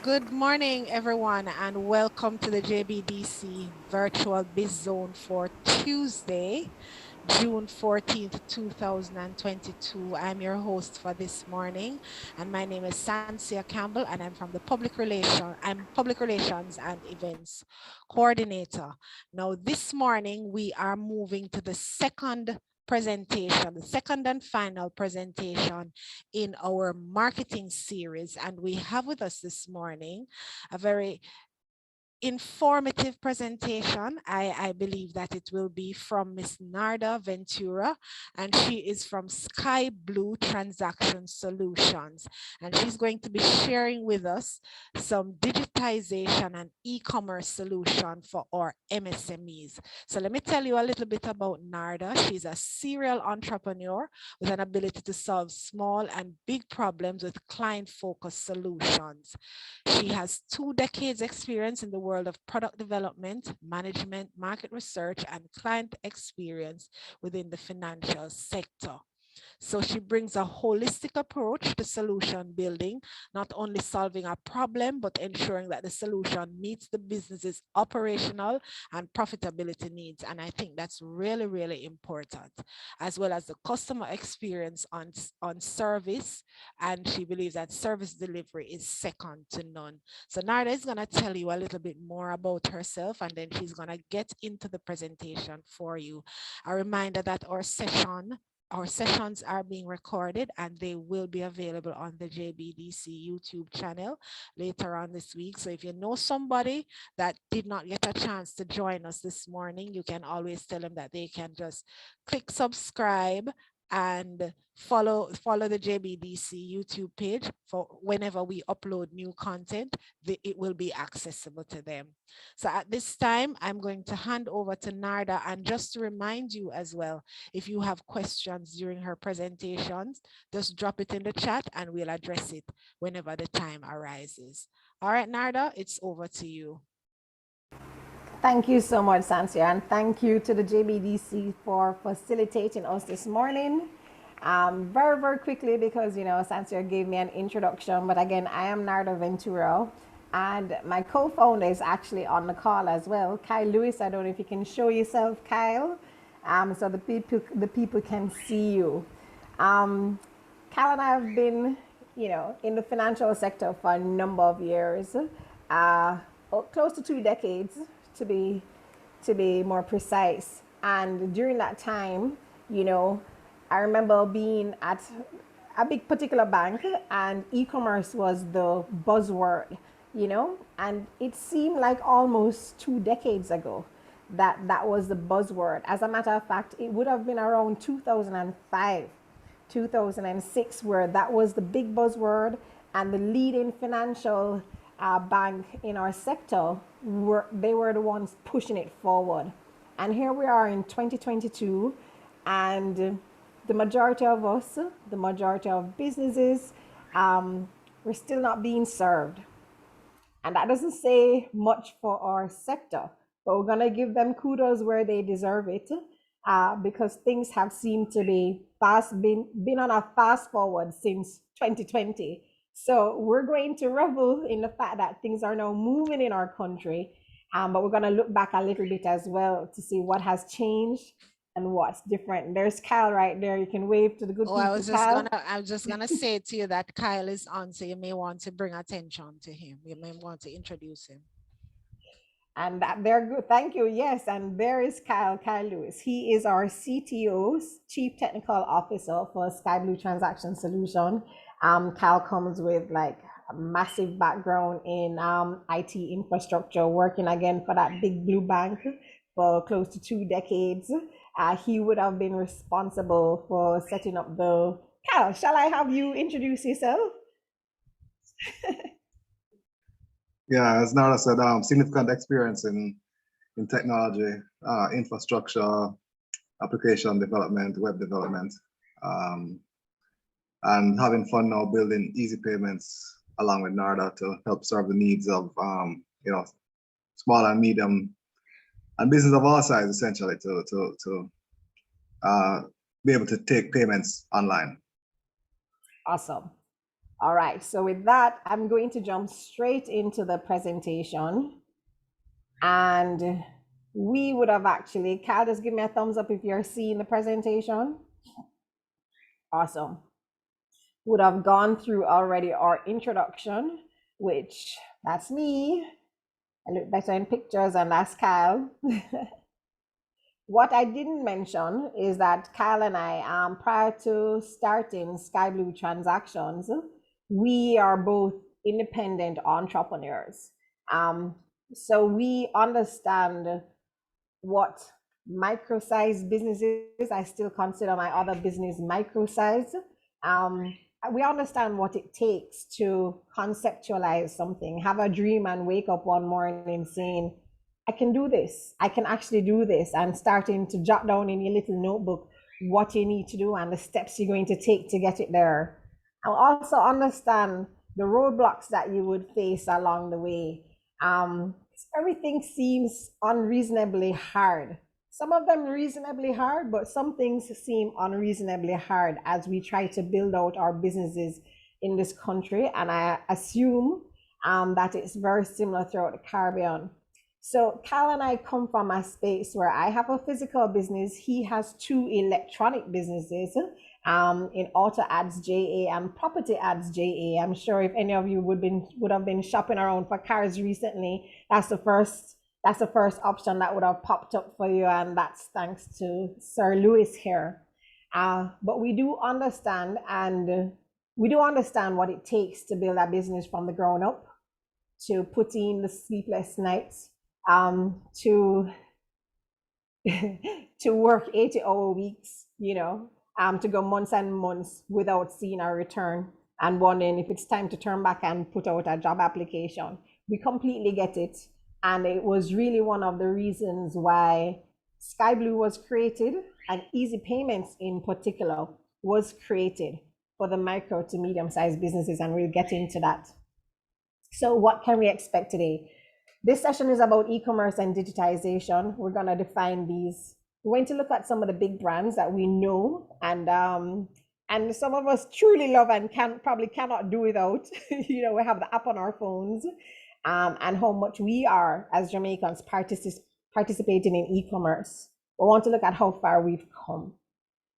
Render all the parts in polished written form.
Good morning, everyone, and welcome to the JBDC Virtual Biz Zone for Tuesday, June 14th, 2022. I'm your host for this morning, and my name is Sansia Campbell, and I'm from the Public Relations and Events Coordinator. Now, this morning, we are moving to the second and final presentation in our marketing series. And we have with us this morning a very informative presentation. I believe that it will be from Miss Narda Ventura, and she is from Sky Blue Transaction Solutions. And she's going to be sharing with us some digitization and e-commerce solution for our MSMEs. So let me tell you a little bit about Narda. She's a serial entrepreneur with an ability to solve small and big problems with client-focused solutions. She has 2 decades experience in the world of product development, management, market research, and client experience within the financial sector. So she brings a holistic approach to solution building, not only solving a problem, but ensuring that the solution meets the business's operational and profitability needs. And I think that's really, really important, as well as the customer experience on service. And she believes that service delivery is second to none. So Narda is going to tell you a little bit more about herself, and then she's going to get into the presentation for you. A reminder that our sessions are being recorded and they will be available on the JBDC YouTube channel later on this week. So if you know somebody that did not get a chance to join us this morning, you can always tell them that they can just click subscribe and follow the JBDC YouTube page for whenever we upload new content, it will be accessible to them. So at this time, I'm going to hand over to Narda, and just to remind you as well, if you have questions during her presentations, just drop it in the chat and we'll address it whenever the time arises. All right, Narda, it's over to you. Thank you so much, Sansia, and thank you to the JBDC for facilitating us this morning. Very, very quickly, because, Sansia gave me an introduction, but again, I am Narda Ventura, and my co-founder is actually on the call as well, Kyle Lewis. I don't know if you can show yourself, Kyle, so the people can see you. Kyle and I have been, in the financial sector for a number of years, close to 2 decades, to be more precise. And during that time, I remember being at a big particular bank, and e-commerce was the buzzword, and it seemed like almost 2 decades ago that was the buzzword. As a matter of fact, it would have been around 2005, 2006, where that was the big buzzword, and the leading financial bank in our sector were the ones pushing it forward. And here we are in 2022, and the majority of us, the majority of businesses, we're still not being served. And that doesn't say much for our sector, but we're going to give them kudos where they deserve it, because things have seemed to be been on a fast forward since 2020. So we're going to revel in the fact that things are now moving in our country, but we're going to look back a little bit as well to see what has changed and what's different. There's Kyle right there. You can wave to the good people. I was just gonna say to you that Kyle is on, so you may want to bring attention to him. You may want to introduce him. And they're good. Thank you. Yes. And there is Kyle Lewis. He is our CTO, Chief Technical Officer for Sky Blue Transaction Solution. Kyle comes with like a massive background in IT infrastructure, working again for that big blue bank for close to 2 decades. He would have been responsible for setting up Kyle, shall I have you introduce yourself? Yeah, as Nara said, significant experience in technology, infrastructure, application development, web development, and having fun now building EZEE Payments along with Narda to help serve the needs of small and medium and business of all sizes, essentially, to be able to take payments online. Awesome. All right, so with that, I'm going to jump straight into the presentation. And we would have actually, Cal, just give me a thumbs up if you're seeing the presentation. Awesome. Would have gone through already our introduction, which that's me. I look better in pictures, and that's Kyle. What I didn't mention is that Kyle and I, prior to starting Sky Blue Transactions, we are both independent entrepreneurs. So we understand what micro-sized businesses, I still consider my other business micro-sized. We understand what it takes to conceptualize something, have a dream and wake up one morning saying, I can do this, I can actually do this, and starting to jot down in your little notebook what you need to do and the steps you're going to take to get it there. I also understand the roadblocks that you would face along the way. Everything seems unreasonably hard. Some of them reasonably hard, but some things seem unreasonably hard as we try to build out our businesses in this country. And I assume that it's very similar throughout the Caribbean. So Cal and I come from a space where I have a physical business. He has two electronic businesses in auto ads JA and property ads JA. I'm sure if any of you would have been shopping around for cars recently, that's the first option that would have popped up for you, and that's thanks to Sir Lewis here. But we do understand what it takes to build a business from the ground up, to put in the sleepless nights, to to work 80-hour weeks, to go months and months without seeing a return and wondering if it's time to turn back and put out a job application. We completely get it. And it was really one of the reasons why Sky Blue was created, and EZEE Payments in particular was created for the micro to medium-sized businesses, and we'll get into that. So what can we expect today? This session is about e-commerce and digitization. We're going to define these. We're going to look at some of the big brands that we know and some of us truly love and probably cannot do without. We have the app on our phones, and how much we are as Jamaicans participating in e-commerce. We want to look at how far we've come.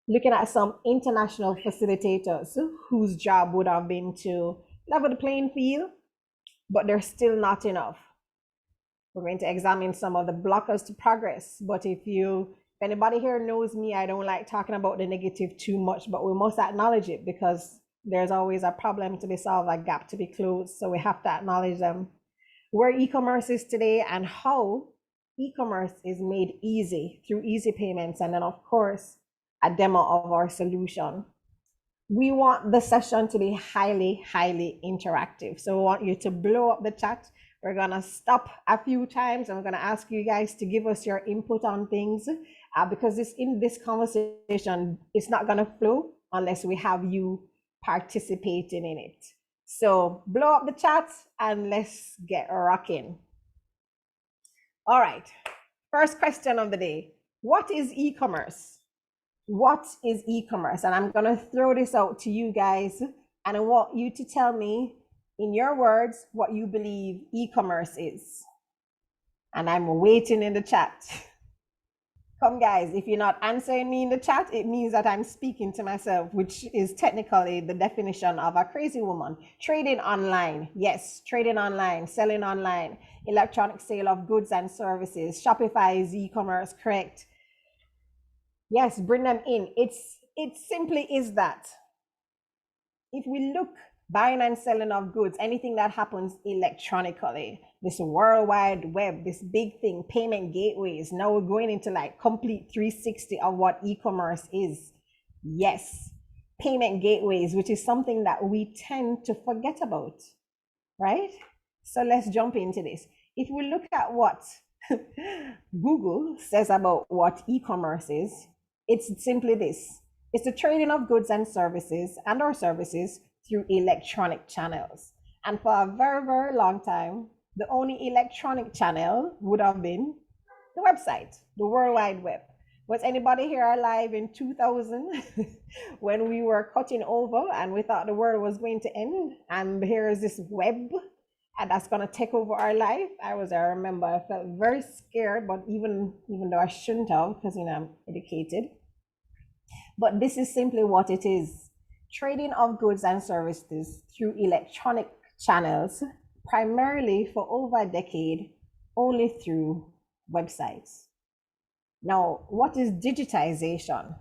Looking at some international facilitators whose job would have been to level the playing field, but they're still not enough. We're going to examine some of the blockers to progress. But if anybody here knows me, I don't like talking about the negative too much, but we must acknowledge it because there's always a problem to be solved, a gap to be closed. So we have to acknowledge them. Where e-commerce is today and how e-commerce is made easy through EZEE Payments. And then of course, a demo of our solution. We want the session to be highly, highly interactive. So we want you to blow up the chat. We're gonna stop a few times and we're gonna ask you guys to give us your input on things because in this conversation, it's not gonna flow unless we have you participating in it. So blow up the chat and let's get rocking. All right, first question of the day. What is e-commerce? What is e-commerce? And I'm gonna throw this out to you guys and I want you to tell me in your words what you believe e-commerce is. And I'm waiting in the chat. Come guys, if you're not answering me in the chat, it means that I'm speaking to myself, which is technically the definition of a crazy woman. Trading online, yes, trading online, selling online, electronic sale of goods and services. Shopify is e-commerce, correct? Yes, bring them in. It simply is that. If we look buying and selling of goods, anything that happens electronically, this World Wide Web, this big thing, payment gateways. Now we're going into like complete 360 of what e-commerce is. Yes, payment gateways, which is something that we tend to forget about, right? So let's jump into this. If we look at what Google says about what e-commerce is, it's simply this. It's the trading of goods and services and our services through electronic channels. And for a very, very long time, the only electronic channel would have been the website, the World Wide Web. Was anybody here alive in 2000 when we were cutting over and we thought the world was going to end? And here is this web and that's going to take over our life. I remember I felt very scared, but even though I shouldn't have, because I'm educated. But this is simply what it is. Trading of goods and services through electronic channels, primarily for over a decade, only through websites. Now, what is digitization?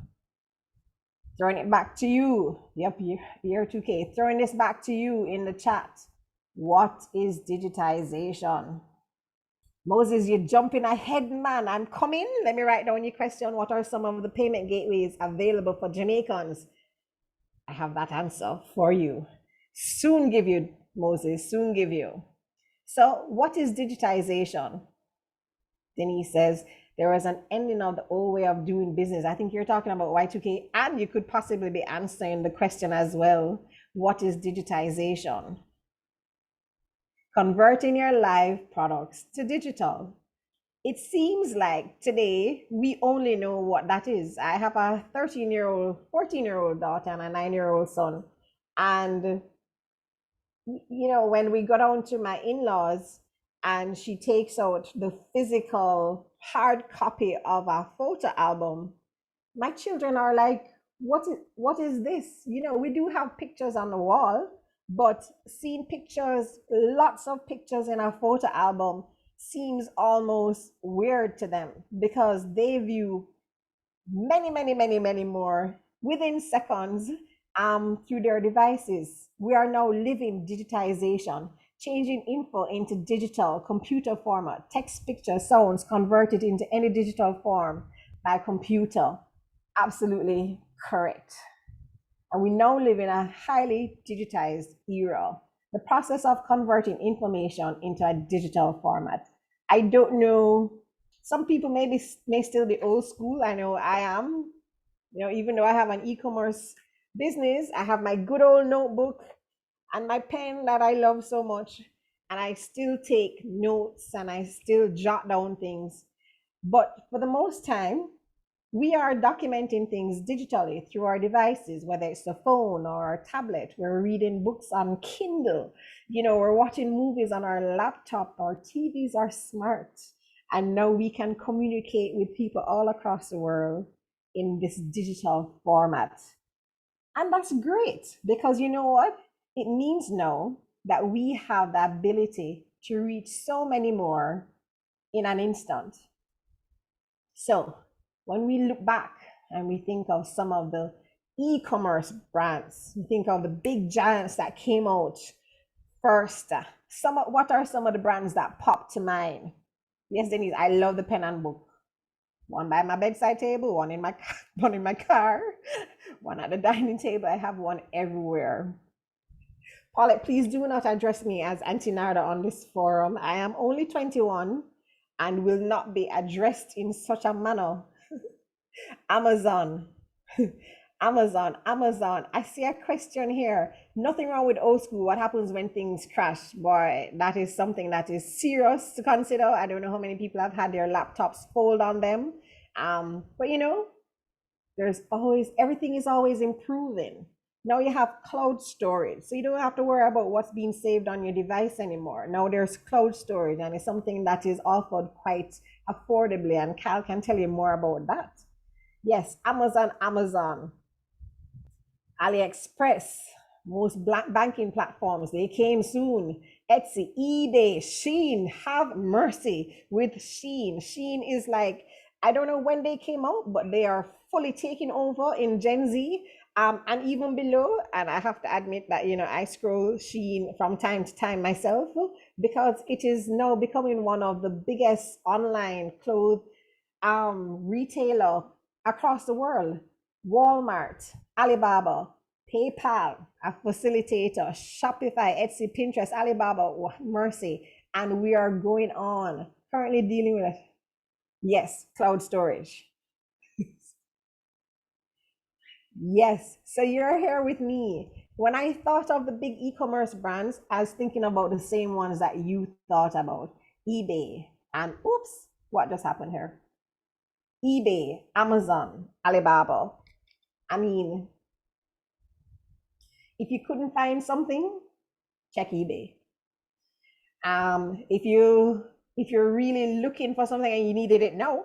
Throwing it back to you. Yep, year 2K. Throwing this back to you in the chat. What is digitization? Moses, you're jumping ahead, man. I'm coming. Let me write down your question. What are some of the payment gateways available for Jamaicans? I have that answer for you. Soon give you, Moses, soon give you. So what is digitization? Denise says, there was an ending of the old way of doing business. I think you're talking about Y2K, and you could possibly be answering the question as well. What is digitization? Converting your live products to digital. It seems like today we only know what that is. I have a 13-year-old, 14-year-old daughter and a 9-year-old son. And, when we go down to my in-laws and she takes out the physical hard copy of a photo album, my children are like, what is this? We do have pictures on the wall, but seeing pictures, lots of pictures in a photo album seems almost weird to them because they view many more within seconds through their devices. We are now living digitization, changing info into digital computer format, text, picture, sounds converted into any digital form by computer. Absolutely correct. And we now live in a highly digitized era. The process of converting information into a digital format. I don't know, some people may still be old school. I know I am. Even though I have an e-commerce business, I have my good old notebook and my pen that I love so much. And I still take notes and I still jot down things. But for the most time, we are documenting things digitally through our devices, whether it's the phone or our tablet. We're reading books on Kindle. We're watching movies on our laptop. Our TVs are smart. And now we can communicate with people all across the world in this digital format. And that's great because you know what? It means now that we have the ability to reach so many more in an instant. So when we look back and we think of some of the e-commerce brands, we think of the big giants that came out first. What are some of the brands that pop to mind? Yes, Denise, I love the pen and book. One by my bedside table, one in my car, one at the dining table. I have one everywhere. Paulette, please do not address me as Auntie Narda on this forum. I am only 21 and will not be addressed in such a manner. Amazon. Amazon. I see a question here. Nothing wrong with old school. What happens when things crash? Boy, that is something that is serious to consider. I don't know how many people have had their laptops fold on them. But everything is always improving. Now you have cloud storage, so you don't have to worry about what's being saved on your device anymore. Now there's cloud storage, and it's something that is offered quite affordably, and Cal can tell you more about that. Yes, Amazon, AliExpress, most banking platforms, they came soon. Etsy, eBay, Shein, have mercy with Shein. Shein is like, I don't know when they came out, but they are fully taking over in Gen Z. And even below, and I have to admit that, I scroll Shein from time to time myself because it is now becoming one of the biggest online clothes retailer across the world. Walmart, Alibaba, PayPal, a facilitator, Shopify, Etsy, Pinterest, Alibaba, mercy. And we are going on, currently dealing with, yes, cloud storage. Yes, so you're here with me. When I thought of the big e-commerce brands, I was thinking about the same ones that you thought about, eBay. And oops, what just happened here? eBay, Amazon, Alibaba. I mean, if you couldn't find something, check eBay. If you're really looking for something and you needed it now,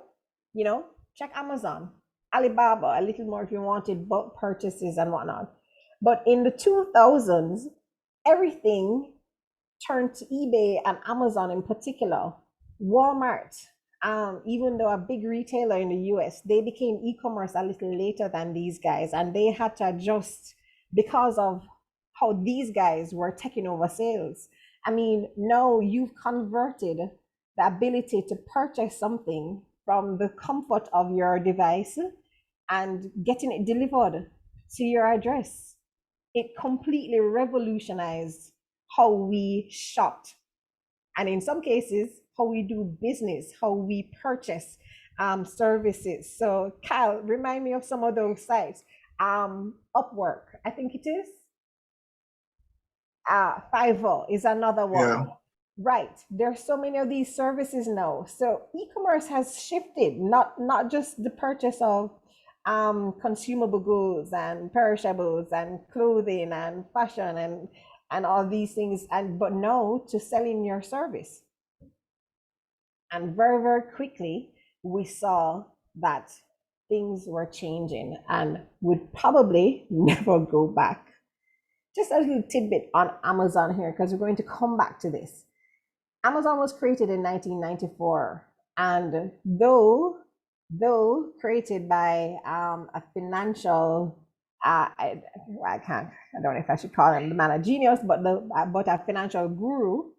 check Amazon, Alibaba, a little more if you wanted bulk purchases and whatnot. But in the 2000s, everything turned to eBay and Amazon in particular. Walmart, even though a big retailer in the US, they became e-commerce a little later than these guys, and they had to adjust because of how these guys were taking over sales. I mean, now you've converted the ability to purchase something from the comfort of your device and getting it delivered to your address. It completely revolutionized how we shopped, and in some cases, how we do business, how we purchase services. So, Kyle, remind me of some of those sites. Upwork, I think it is. Fiverr is another Yeah. one. Right. There's so many of these services now. So e-commerce has shifted, not just the purchase of consumable goods and perishables and clothing and fashion and all these things, and but no, to selling your service. And very, very quickly we saw that things were changing and would probably never go back. Just a little tidbit on Amazon here, because we're going to come back to this. Amazon was created in 1994, and though created by a financial, I don't know if I should call him the man of genius, but a financial guru,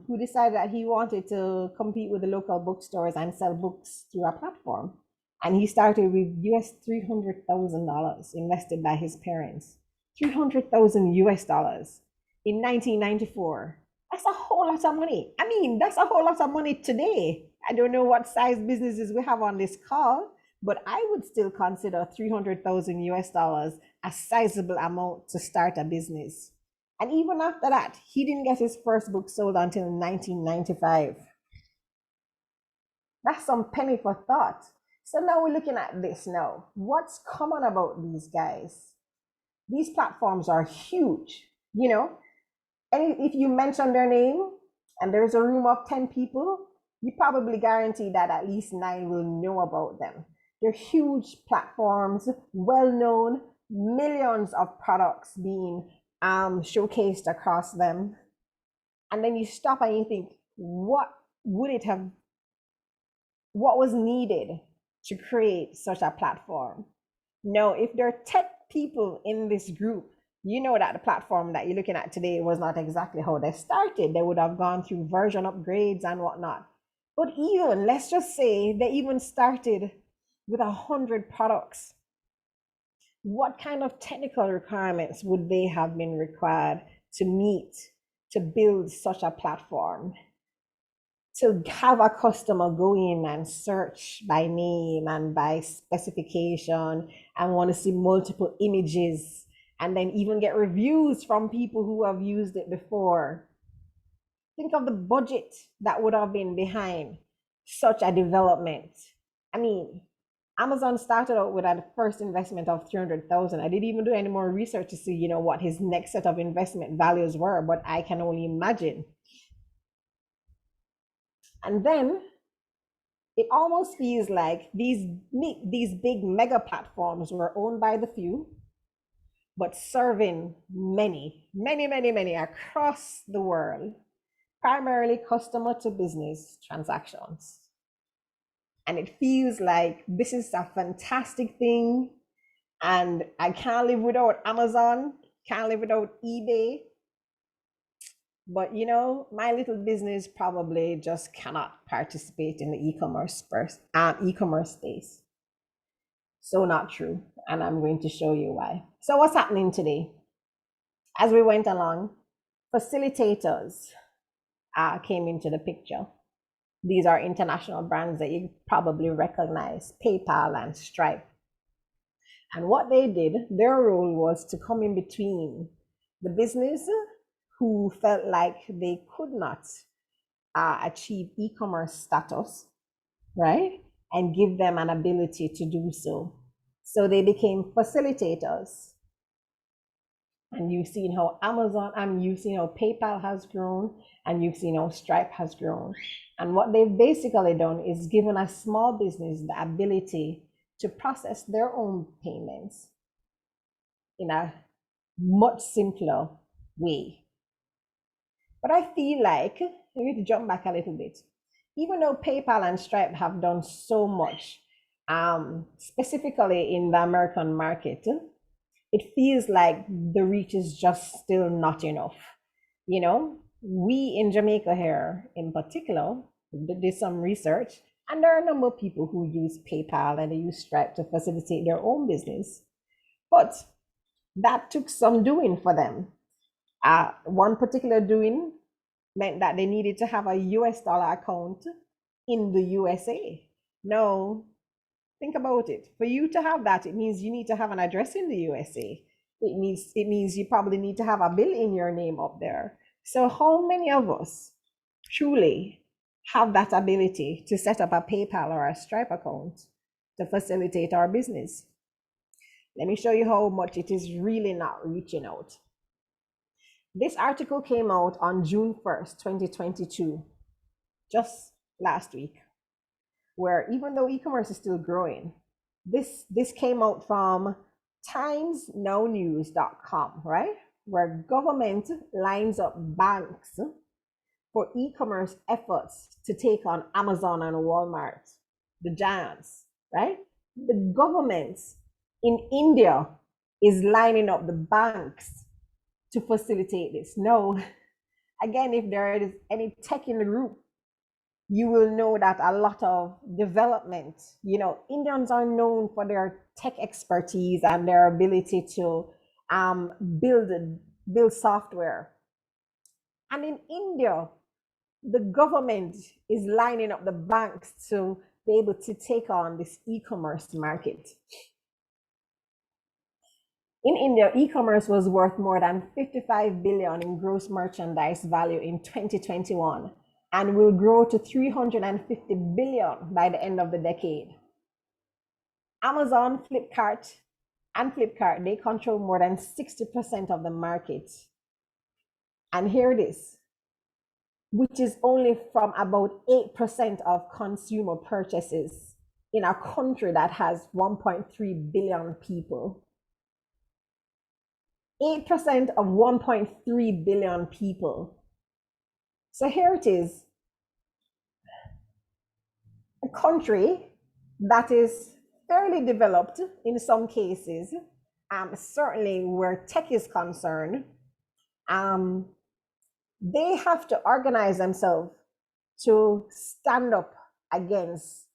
who decided that he wanted to compete with the local bookstores and sell books through a platform. And he started with US $300,000 invested by his parents. 300,000 US dollars in 1994. That's a whole lot of money. I mean, that's a whole lot of money today. I don't know what size businesses we have on this call, but I would still consider 300,000 US dollars a sizable amount to start a business. And even after that, he didn't get his first book sold until 1995. That's some penny for thought. So now we're looking at this now. What's common about these guys? These platforms are huge, and if you mention their name and there's a room of 10 people, you probably guarantee that at least 9 will know about them. They're huge platforms, well known, millions of products being showcased across them. And then you stop and you think, what was needed to create such a platform? No, if there are tech people in this group, you know that the platform that you're looking at today was not exactly how they started. They would have gone through version upgrades and whatnot. But even, let's just say they even started with 100 products. What kind of technical requirements would they have been required to meet to build such a platform? To have a customer go in and search by name and by specification and want to see multiple images and then even get reviews from people who have used it before. Think of the budget that would have been behind such a development. I mean, Amazon started out with a first investment of 300,000. I didn't even do any more research to see, what his next set of investment values were, but I can only imagine. And then it almost feels like these big mega platforms were owned by the few, but serving many, many, many, many across the world, primarily customer to business transactions. And it feels like this is a fantastic thing. And I can't live without Amazon, can't live without eBay. But my little business probably just cannot participate in the e-commerce space. So not true. And I'm going to show you why. So what's happening today? As we went along, facilitators came into the picture. These are international brands that you probably recognize, PayPal and Stripe. And what they did, their role was to come in between the business who felt like they could not achieve e-commerce status, right? and give them an ability to do so. So they became facilitators. And you've seen how you've seen how PayPal has grown, and you've seen how Stripe has grown. And what they've basically done is given a small business the ability to process their own payments in a much simpler way. But I feel like, we need to jump back a little bit. Even though PayPal and Stripe have done so much, specifically in the American market, it feels like the reach is just still not enough. You know, we in Jamaica here in particular did some research, and there are a number of people who use PayPal and they use Stripe to facilitate their own business. But that took some doing for them. One particular doing meant that they needed to have a US dollar account in the USA. Now, think about it. For you to have that, it means you need to have an address in the USA. It means you probably need to have a bill in your name up there. So how many of us truly have that ability to set up a PayPal or a Stripe account to facilitate our business? Let me show you how much it is really not reaching out. This article came out on June 1st, 2022, just last week, where even though e-commerce is still growing, this came out from timesnownews.com, right? Where government lines up banks for e-commerce efforts to take on Amazon and Walmart, the giants, right? The government in India is lining up the banks to facilitate this. No, again, if there is any tech in the group, you will know that a lot of development, Indians are known for their tech expertise and their ability to build software. And in India, the government is lining up the banks to be able to take on this e-commerce market. In India, e-commerce was worth more than 55 billion in gross merchandise value in 2021 and will grow to 350 billion by the end of the decade. Amazon, Flipkart, they control more than 60% of the market. And here it is, which is only from about 8% of consumer purchases in a country that has 1.3 billion people. 8% of 1.3 billion people. So here it is, a country that is fairly developed in some cases, certainly where tech is concerned. They have to organize themselves to stand up against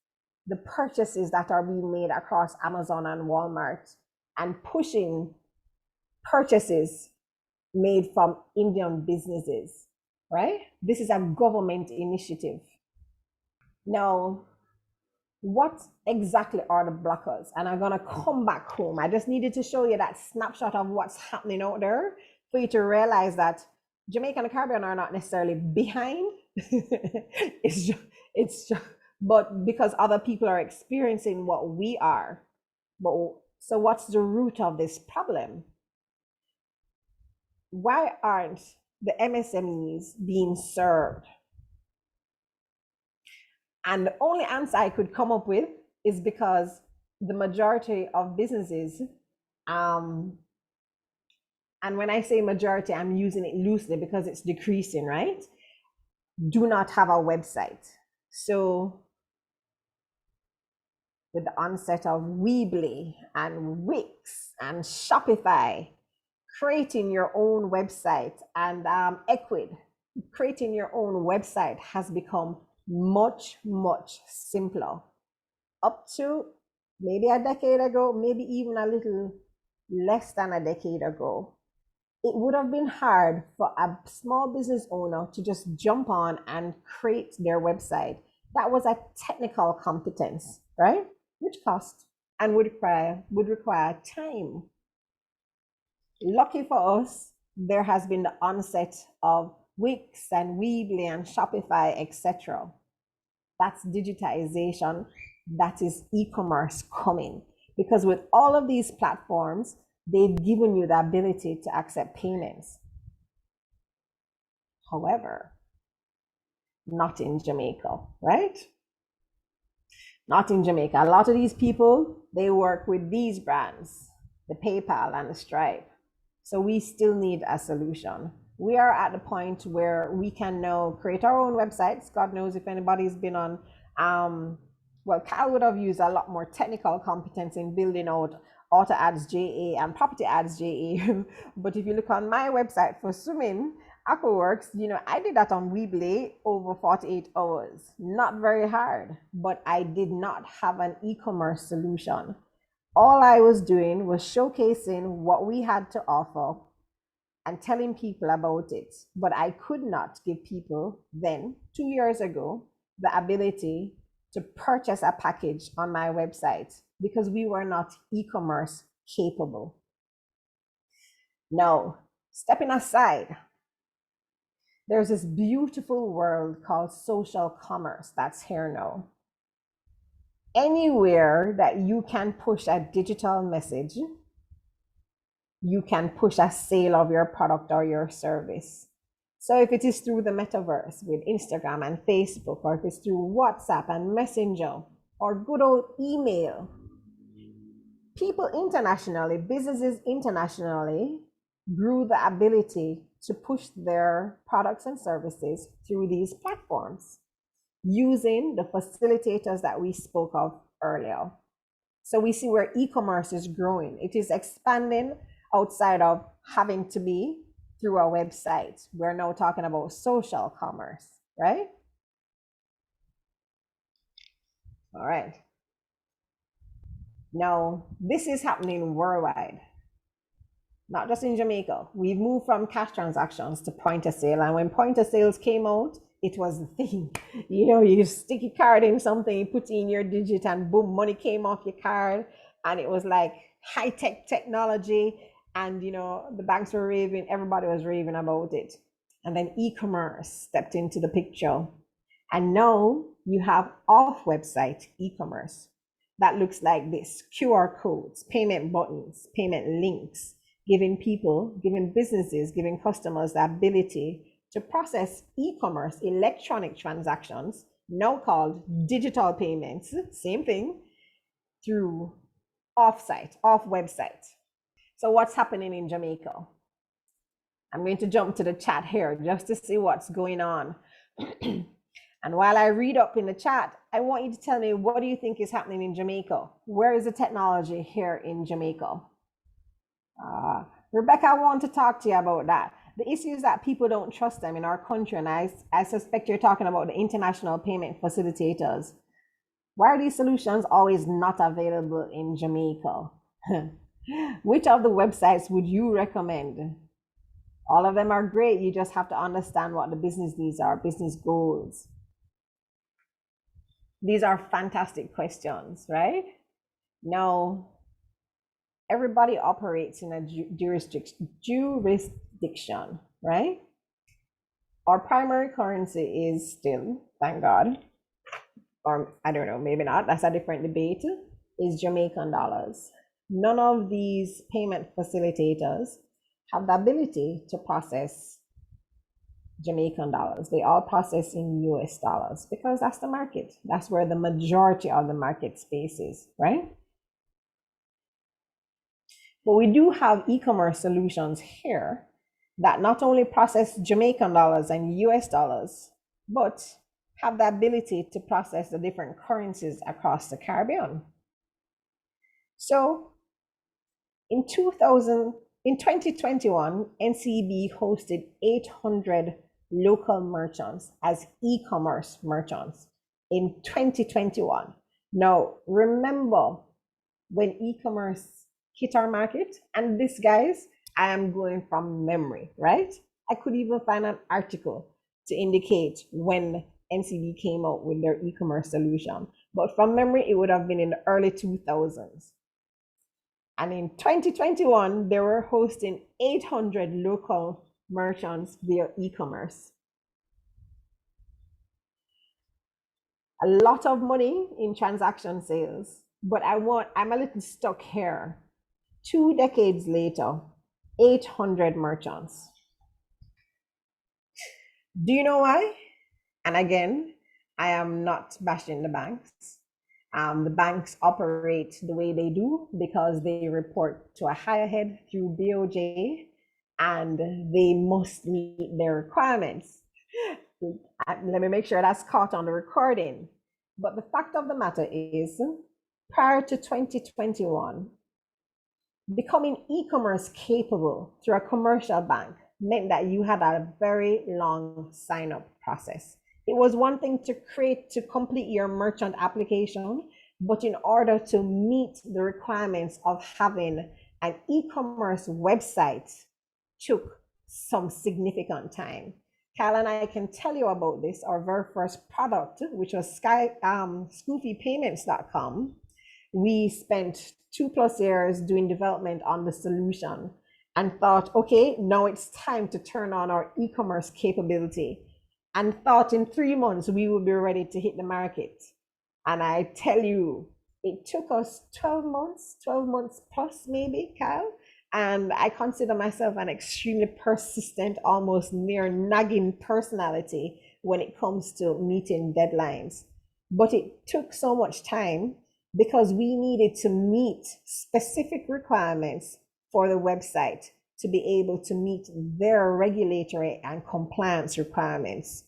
the purchases that are being made across Amazon and Walmart and pushing purchases made from Indian businesses, right? This is a government initiative. Now, what exactly are the blockers? And I'm gonna come back home. I just needed to show you that snapshot of what's happening out there for you to realize that Jamaica and the Caribbean are not necessarily behind. it's just, but because other people are experiencing what we are. So what's the root of this problem? Why aren't the MSMEs being served? And the only answer I could come up with is because the majority of businesses, and when I say majority, I'm using it loosely because it's decreasing, right? Do not have a website. So with the onset of Weebly and Wix and Shopify, creating your own website and Equid, creating your own website has become much, much simpler. Up to maybe a decade ago, maybe even a little less than a decade ago, it would have been hard for a small business owner to just jump on and create their website. That was a technical competence, right? Which cost and would require time. Lucky for us, there has been the onset of Wix and Weebly and Shopify, etc. That's digitization. that is e-commerce coming. Because with all of these platforms, they've given you the ability to accept payments. However, not in Jamaica, right? Not in Jamaica. A lot of these people, they work with these brands, the PayPal and the Stripe. So we still need a solution. We are at the point where we can now create our own websites. God knows if anybody's been on, well, Kyle would have used a lot more technical competence in building out auto ads JA and property ads JA. But if you look on my website for swimming, Aquaworks, I did that on Weebly over 48 hours. Not very hard, but I did not have an e-commerce solution. All I was doing was showcasing what we had to offer and telling people about it. But I could not give people then, 2 years ago, the ability to purchase a package on my website because we were not e-commerce capable. Now, stepping aside, there's this beautiful world called social commerce that's here now. Anywhere that you can push a digital message, you can push a sale of your product or your service. So if it is through the metaverse with Instagram and Facebook, or if it's through WhatsApp and Messenger, or good old email, people internationally, businesses internationally, grew the ability to push their products and services through these platforms using the facilitators that we spoke of earlier. So we see where e-commerce is growing. It is expanding outside of having to be through a website. We're now talking about social commerce, right? All right. Now, this is happening worldwide, not just in Jamaica. We've moved from cash transactions to point of sale. And when point of sales came out, it was the thing. You stick your card in something, you put in your digit, and boom, money came off your card. And it was like high-tech technology. And, the banks were raving, everybody was raving about it. And then e-commerce stepped into the picture. And now you have off-website e-commerce that looks like this: QR codes, payment buttons, payment links, giving businesses, giving customers the ability to process e-commerce, electronic transactions, now called digital payments, same thing, through off-website. So what's happening in Jamaica? I'm going to jump to the chat here just to see what's going on. And while I read up in the chat, I want you to tell me, what do you think is happening in Jamaica? Where is the technology here in Jamaica? Rebecca, I want to talk to you about that. The issue is that people don't trust them in our country, and I suspect you're talking about the international payment facilitators. Why are these solutions always not available in Jamaica? Which of the websites would you recommend? All of them are great. You just have to understand what the business needs are, business goals. These are fantastic questions, right? Now, everybody operates in a jurisdiction, right? Our primary currency is still, thank God, or I don't know, maybe not, that's a different debate, is Jamaican dollars. None of these payment facilitators have the ability to process Jamaican dollars. They all process in US dollars because that's the market. That's where the majority of the market space is, right? But we do have e-commerce solutions here that not only process Jamaican dollars and US dollars, but have the ability to process the different currencies across the Caribbean. So in 2021, NCB hosted 800 local merchants as e-commerce merchants in 2021. Now, remember when e-commerce hit our market, and this, guys, I am going from memory, right? I could even find an article to indicate when NCB came out with their e-commerce solution. But from memory, it would have been in the early 2000s. And in 2021, they were hosting 800 local merchants via e-commerce. a lot of money in transaction sales, but I'm a little stuck here. 2 decades later, 800 merchants. Do you know why? And again, I am not bashing the banks. The banks operate the way they do because they report to a higher head through BOJ, and they must meet their requirements. Let me make sure that's caught on the recording. But the fact of the matter is, prior to 2021, becoming e-commerce capable through a commercial bank meant that you had a very long sign-up process. It was one thing to complete your merchant application, but in order to meet the requirements of having an e-commerce website took some significant time. Kyle and I can tell you about this. Our very first product, which was ScoofyPayments.com, we spent 2+ years doing development on the solution and thought, okay, now it's time to turn on our e-commerce capability, and thought in 3 months we would be ready to hit the market. And I tell you, it took us 12 months plus maybe, Kyle. And I consider myself an extremely persistent, almost near nagging personality when it comes to meeting deadlines. But it took so much time because we needed to meet specific requirements for the website to be able to meet their regulatory and compliance requirements.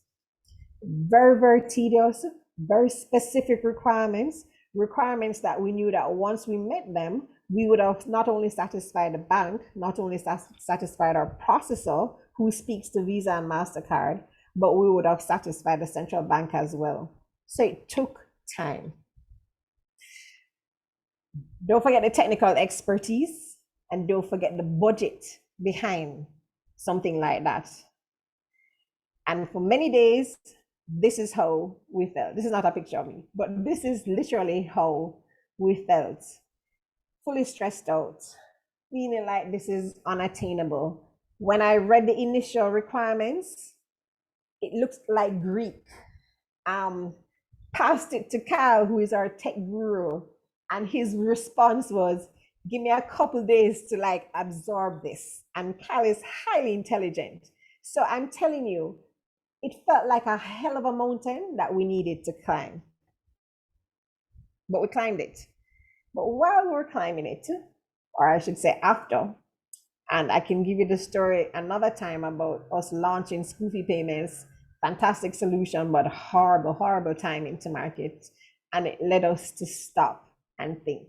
Very, very tedious, very specific requirements that we knew that once we met them, we would have not only satisfied the bank, not only satisfied our processor who speaks to Visa and MasterCard, but we would have satisfied the central bank as well. So it took time. Don't forget the technical expertise, and don't forget the budget behind something like that. And for many days, this is how we felt. This is not a picture of me, but this is literally how we felt. Fully stressed out, feeling like this is unattainable. When I read the initial requirements, it looks like Greek. Passed it to Kyle, who is our tech guru, and his response was, give me a couple days to like absorb this. And Kyle is highly intelligent. So I'm telling you, it felt like a hell of a mountain that we needed to climb. But we climbed it. But while we're climbing it, or I should say after, and I can give you the story another time about us launching Scoofy Payments, fantastic solution, but horrible, horrible time into market. And it led us to stop and think.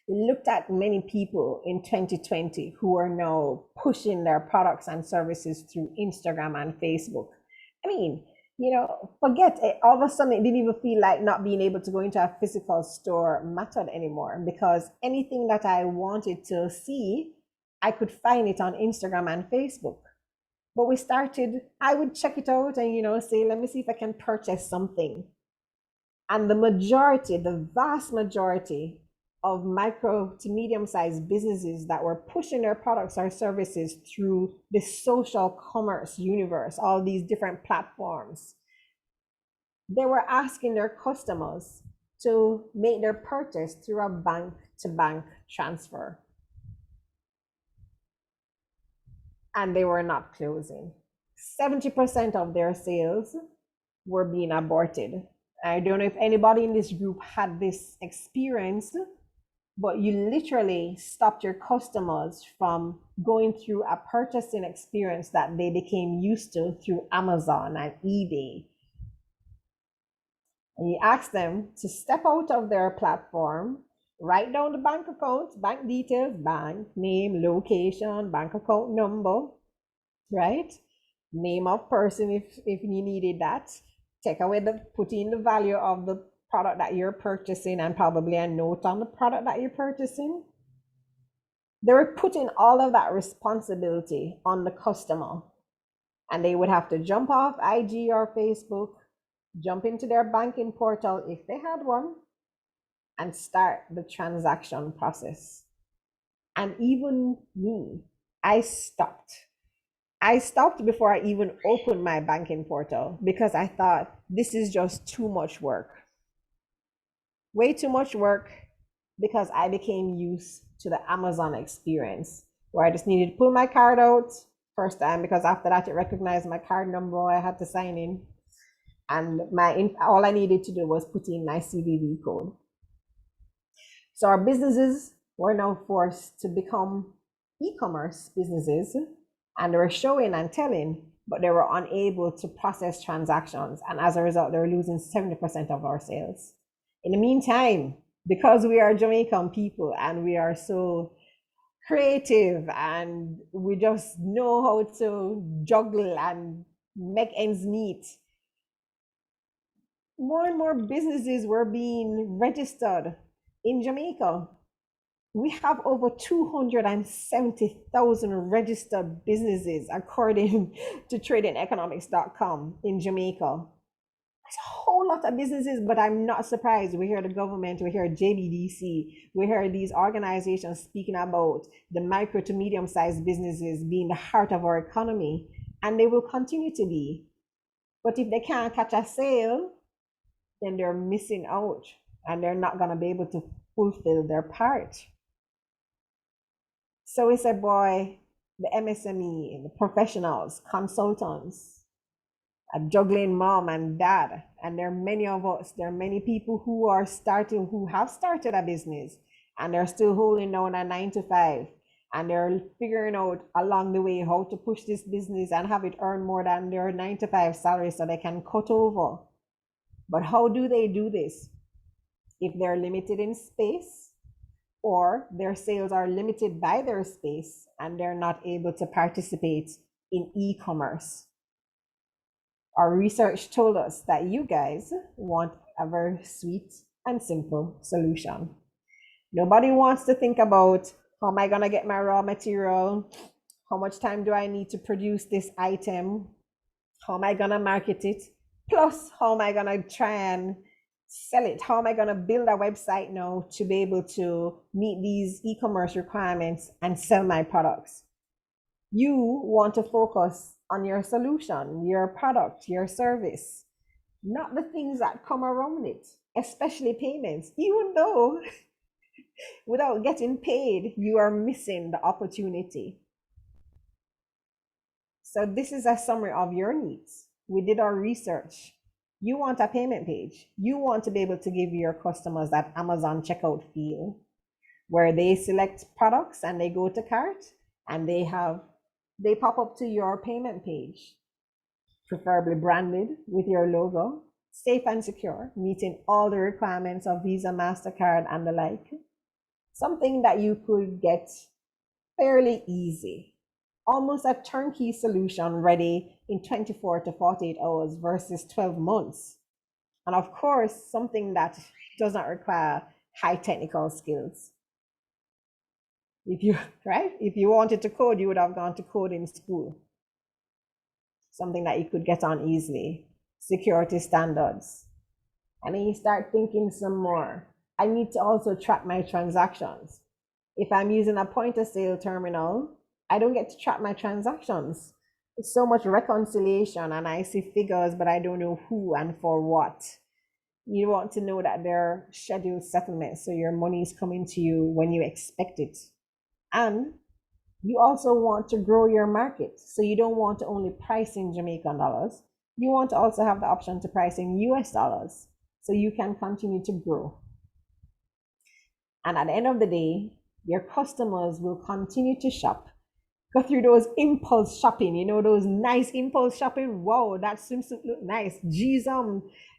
We looked at many people in 2020 who are now pushing their products and services through Instagram and Facebook. I mean, forget it. All of a sudden, it didn't even feel like not being able to go into a physical store mattered anymore, because anything that I wanted to see, I could find it on Instagram and Facebook. But I would check it out and, say, let me see if I can purchase something. And the vast majority of micro to medium-sized businesses that were pushing their products or services through the social commerce universe, all these different platforms, they were asking their customers to make their purchase through a bank-to-bank transfer. And they were not closing. 70% of their sales were being aborted. I don't know if anybody in this group had this experience, but you literally stopped your customers from going through a purchasing experience that they became used to through Amazon and eBay. And you ask them to step out of their platform, write down the bank account, bank details, bank name, location, bank account number, right? Name of person if you needed that. Put in the value of the product that you're purchasing and probably a note on the product that you're purchasing. They were putting all of that responsibility on the customer, and they would have to jump off IG or Facebook, jump into their banking portal if they had one, and start the transaction process. And even me, I stopped. I stopped before I even opened my banking portal because I thought this is just too much work. Way too much work, because I became used to the Amazon experience where I just needed to pull my card out first time, because after that it recognized my card number. I had to sign in, and all I needed to do was put in my CVV code. So our businesses were now forced to become e-commerce businesses, and they were showing and telling, but they were unable to process transactions. And as a result, they were losing 70% of our sales. In the meantime, because we are Jamaican people and we are so creative and we just know how to juggle and make ends meet, more and more businesses were being registered in Jamaica. We have over 270,000 registered businesses, according to tradingeconomics.com in Jamaica. It's a whole lot of businesses, but I'm not surprised. We hear the government, we hear JBDC, we hear these organizations speaking about the micro to medium sized businesses being the heart of our economy, and they will continue to be. But if they can't catch a sale, then they're missing out and they're not going to be able to fulfill their part. So we said, boy, the MSME, the professionals, consultants, a juggling mom and dad, and there are many of us, there are many people who have started a business and they're still holding down a 9 to 5, and they're figuring out along the way how to push this business and have it earn more than their 9 to 5 salary so they can cut over. But how do they do this if they're limited in space, or their sales are limited by their space and they're not able to participate in e-commerce? Our research told us that you guys want a very sweet and simple solution. Nobody wants to think about, how am I going to get my raw material? How much time do I need to produce this item? How am I going to market it? Plus, how am I going to try and sell it? How am I going to build a website now to be able to meet these e-commerce requirements and sell my products? You want to focus on your solution, your product, your service, not the things that come around it, especially payments, even though without getting paid, you are missing the opportunity. So this is a summary of your needs. We did our research. You want a payment page. You want to be able to give your customers that Amazon checkout feel where they select products and they go to cart and they pop up to your payment page, preferably branded with your logo, safe and secure, meeting all the requirements of Visa, MasterCard, and the like. Something that you could get fairly easy. Almost a turnkey solution ready in 24 to 48 hours versus 12 months. And of course, something that does not require high technical skills. If you wanted to code, you would have gone to coding school. Something that you could get on easily. Security standards. And then you start thinking some more. I need to also track my transactions. If I'm using a point of sale terminal, I don't get to track my transactions. It's so much reconciliation and I see figures, but I don't know who and for what. You want to know that they're scheduled settlements, so your money is coming to you when you expect it. And you also want to grow your market. So you don't want to only price in Jamaican dollars. You want to also have the option to price in US dollars so you can continue to grow. And at the end of the day, your customers will continue to shop. Go through those impulse shopping, those nice impulse shopping. Wow, that swimsuit look nice. Geez,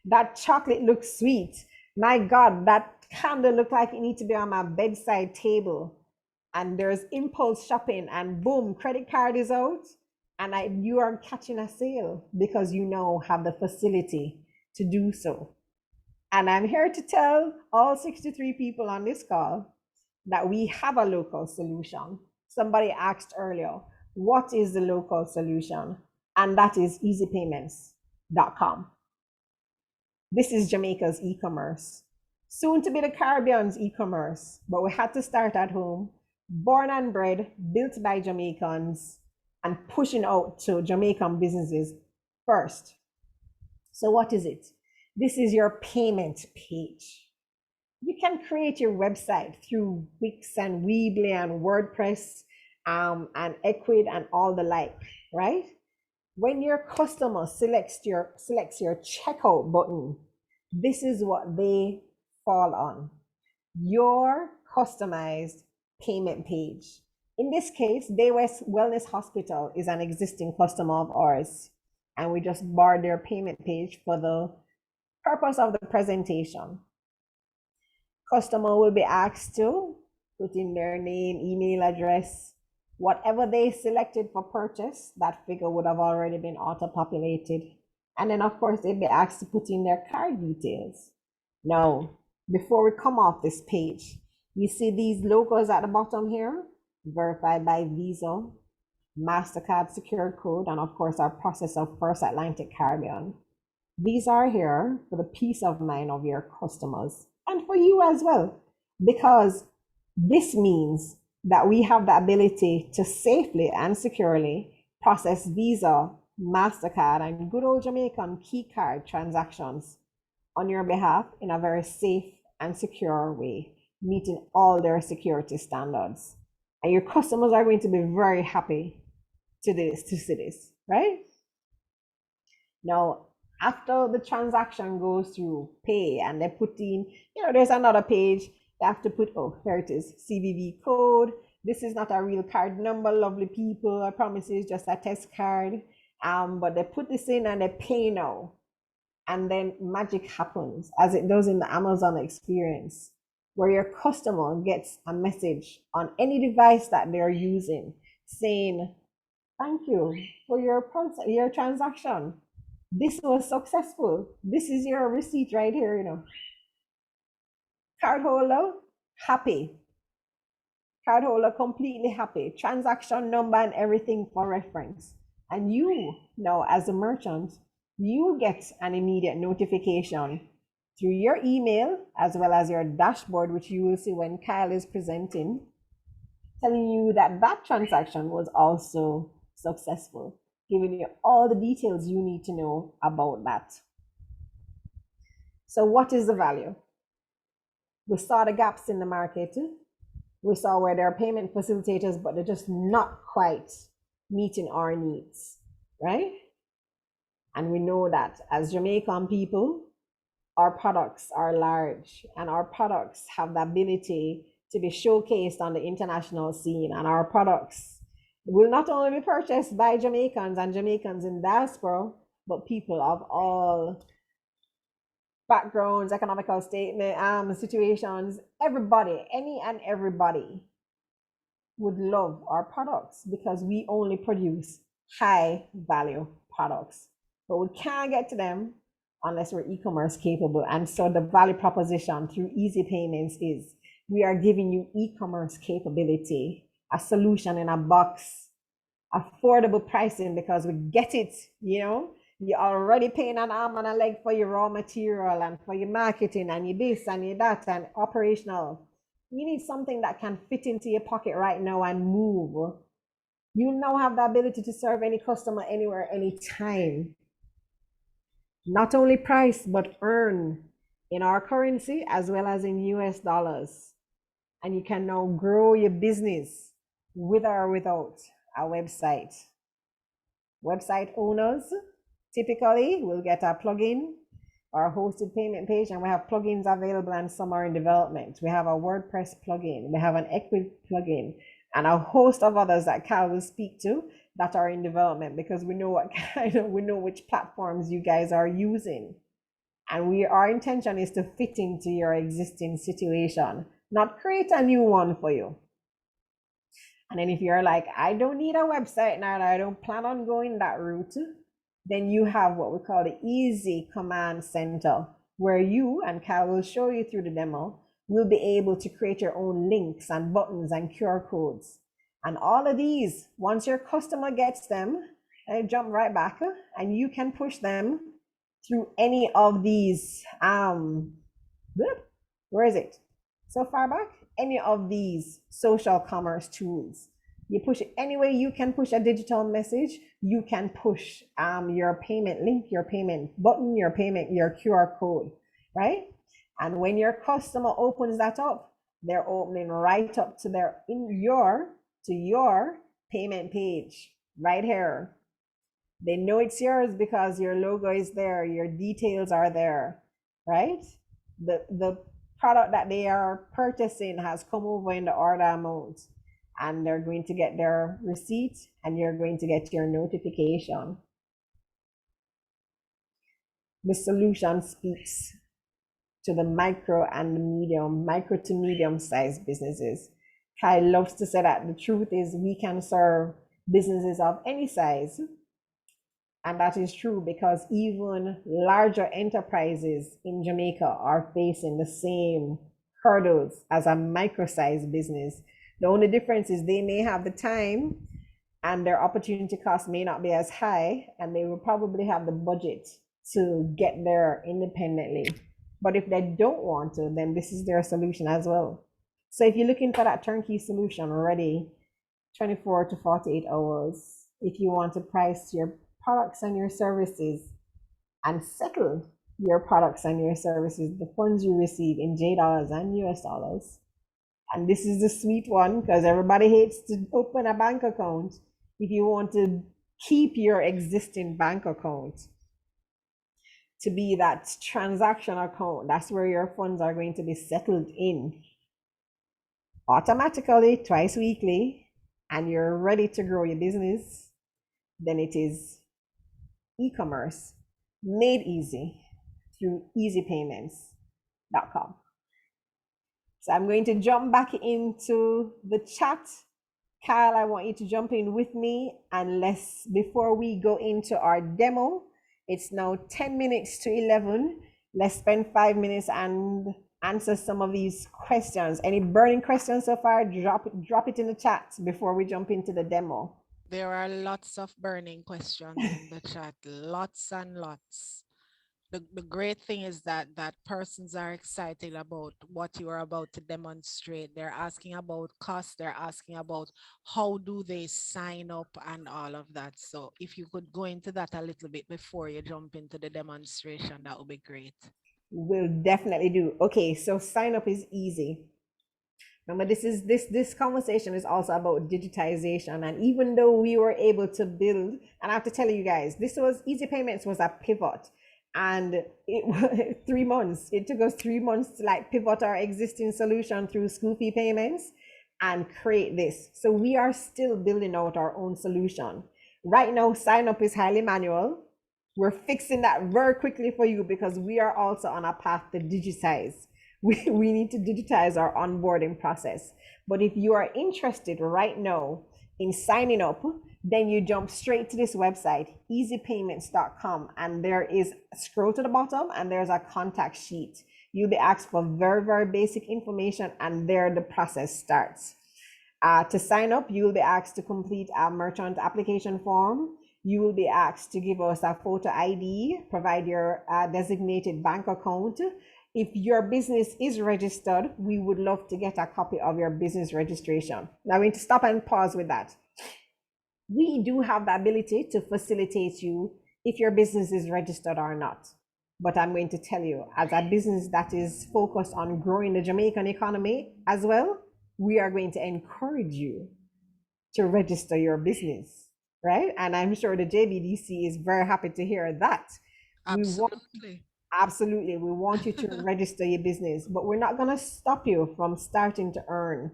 that chocolate looks sweet. My God, that candle look like it needs to be on my bedside table. And there's impulse shopping and boom, credit card is out and you are catching a sale because you now have the facility to do so. And I'm here to tell all 63 people on this call that we have a local solution. Somebody asked earlier, what is the local solution? And that is EZEEPayments.com. This is Jamaica's e-commerce, soon to be the Caribbean's e-commerce, but we had to start at home, born and bred, built by Jamaicans, and pushing out to Jamaican businesses first. So what is it? This is your payment page. You can create your website through Wix and Weebly and WordPress and Equid and all the like, right? When your customer selects your checkout button, this is what they fall on. Your customized payment page. In this case, Daywest Wellness Hospital is an existing customer of ours, and we just borrowed their payment page for the purpose of the presentation. Customer will be asked to put in their name, email address, whatever they selected for purchase, that figure would have already been auto-populated. And then of course, they'd be asked to put in their card details. Now, before we come off this page, you see these logos at the bottom here, verified by Visa, MasterCard secure code, and of course our process of First Atlantic Caribbean. These are here for the peace of mind of your customers and for you as well, because this means that we have the ability to safely and securely process Visa, MasterCard, and good old Jamaican key card transactions on your behalf in a very safe and secure way, meeting all their security standards. And your customers are going to be very happy to see this, right? Now, after the transaction goes through pay and they put in, there's another page, they have to put, oh, here it is, CVV code. This is not a real card number, lovely people. I promise you, it's just a test card. But they put this in and they pay now. And then magic happens, as it does in the Amazon experience, where your customer gets a message on any device that they're using saying, thank you for your transaction. This was successful. This is your receipt right here, Cardholder, happy. Cardholder completely happy. Transaction number and everything for reference. And you, now as a merchant, you get an immediate notification through your email as well as your dashboard, which you will see when Kyle is presenting, telling you that that transaction was also successful, giving you all the details you need to know about that. So what is the value? We saw the gaps in the market. We saw where there are payment facilitators, but they're just not quite meeting our needs, right? And we know that as Jamaican people, our products are large and our products have the ability to be showcased on the international scene, and our products will not only be purchased by Jamaicans and Jamaicans in diaspora, but people of all backgrounds, economical statement, situations. Everybody, any and everybody would love our products because we only produce high value products, but we can't get to them unless we're e-commerce capable. And so the value proposition through EZEE Payments is we are giving you e-commerce capability, a solution in a box, affordable pricing, because we get it, you're already paying an arm and a leg for your raw material and for your marketing and your this and your that and operational. You need something that can fit into your pocket right now and move. You now have the ability to serve any customer anywhere, anytime. Not only price, but earn in our currency as well as in US dollars. And you can now grow your business with or without a website. Website owners typically will get a plugin or a hosted payment page, and we have plugins available and some are in development. We have a WordPress plugin, we have an Equid plugin, and a host of others that Cal will speak to that are in development, because we know we know which platforms you guys are using. And our intention is to fit into your existing situation, not create a new one for you. And then if you're like, I don't need a website now, I don't plan on going that route, then you have what we call the EZEE Command Center, where you, and Cal will show you through the demo, will be able to create your own links and buttons and QR codes. And all of these, once your customer gets them, they jump right back and you can push them through any of these, where is it? So far back, any of these social commerce tools. You push it any way you can push a digital message. You can push your payment link, your payment button, your QR code, right? And when your customer opens that up, they're opening right up to your payment page right here. They know it's yours because your logo is there, your details are there, right? The product that they are purchasing has come over in the order amount, and they're going to get their receipt and you're going to get your notification. The solution speaks to the micro to medium sized businesses. Kai loves to say that the truth is we can serve businesses of any size. And that is true because even larger enterprises in Jamaica are facing the same hurdles as a micro-sized business. The only difference is they may have the time and their opportunity cost may not be as high, and they will probably have the budget to get there independently. But if they don't want to, then this is their solution as well. So if you're looking for that turnkey solution already, 24 to 48 hours, if you want to price your products and your services and settle your products and your services, the funds you receive in J dollars and US dollars. And this is the sweet one because everybody hates to open a bank account. If you want to keep your existing bank account to be that transaction account, that's where your funds are going to be settled in automatically twice weekly, and you're ready to grow your business, then it is e-commerce made easy through ezeepayments.com. So I'm going to jump back into the chat. Kyle, I want you to jump in with me, and before we go into our demo, it's now 10 minutes to 11. Let's spend 5 minutes and answer some of these questions. Any burning questions so far? Drop it in the chat before we jump into the demo. There are lots of burning questions in the chat, lots and lots. The great thing is that persons are excited about what you are about to demonstrate. They're asking about cost, they're asking about how do they sign up and all of that. So if you could go into that a little bit before you jump into the demonstration, that would be great. Will definitely do. Okay, so sign up is easy. Remember, this conversation is also about digitization. And even though we were able to build, and I have to tell you guys, EZEE Payments was a pivot. And it 3 months. It took us 3 months to like pivot our existing solution through school fee payments and create this. So we are still building out our own solution. Right now, sign up is highly manual. We're fixing that very quickly for you because we are also on a path to digitize. We need to digitize our onboarding process. But if you are interested right now in signing up, then you jump straight to this website, ezeepayments.com, and there is, scroll to the bottom and there's a contact sheet. You'll be asked for very, very basic information, and there the process starts. To sign up, you will be asked to complete a merchant application form. You will be asked to give us a photo ID, provide your designated bank account. If your business is registered, we would love to get a copy of your business registration. Now, I'm going to stop and pause with that. We do have the ability to facilitate you if your business is registered or not. But I'm going to tell you, as a business that is focused on growing the Jamaican economy as well, we are going to encourage you to register your business, right? And I'm sure the JBDC is very happy to hear that. Absolutely. We want you to register your business, but we're not going to stop you from starting to earn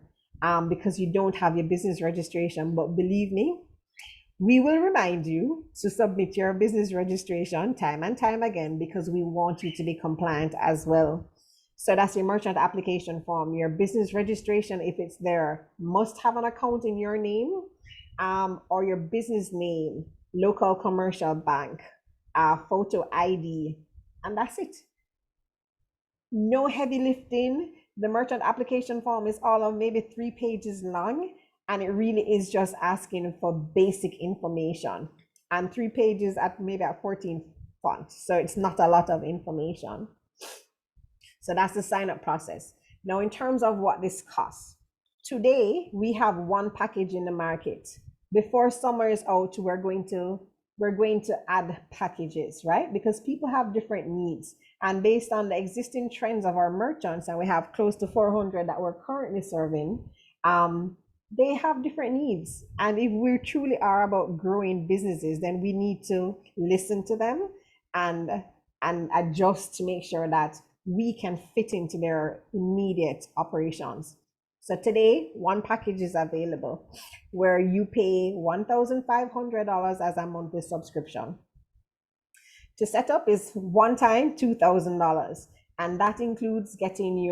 because you don't have your business registration. But believe me, we will remind you to submit your business registration time and time again because we want you to be compliant as well. So that's your merchant application form. Your business registration, if it's there, must have an account in your name or your business name, local commercial bank, photo ID, and that's it. No heavy lifting. The merchant application form is all of maybe 3 pages long, and it really is just asking for basic information. And 3 pages at maybe at 14 font, so it's not a lot of information. So that's the sign up process. Now, in terms of what this costs, Today, we have one package in the market. Before summer is out, we're going to add packages, right? Because people have different needs. And based on the existing trends of our merchants, and we have close to 400 that we're currently serving, they have different needs. And if we truly are about growing businesses, then we need to listen to them and adjust to make sure that we can fit into their immediate operations. So today, one package is available where you pay $1,500 as a monthly subscription. To set up is one time $2,000, and that includes getting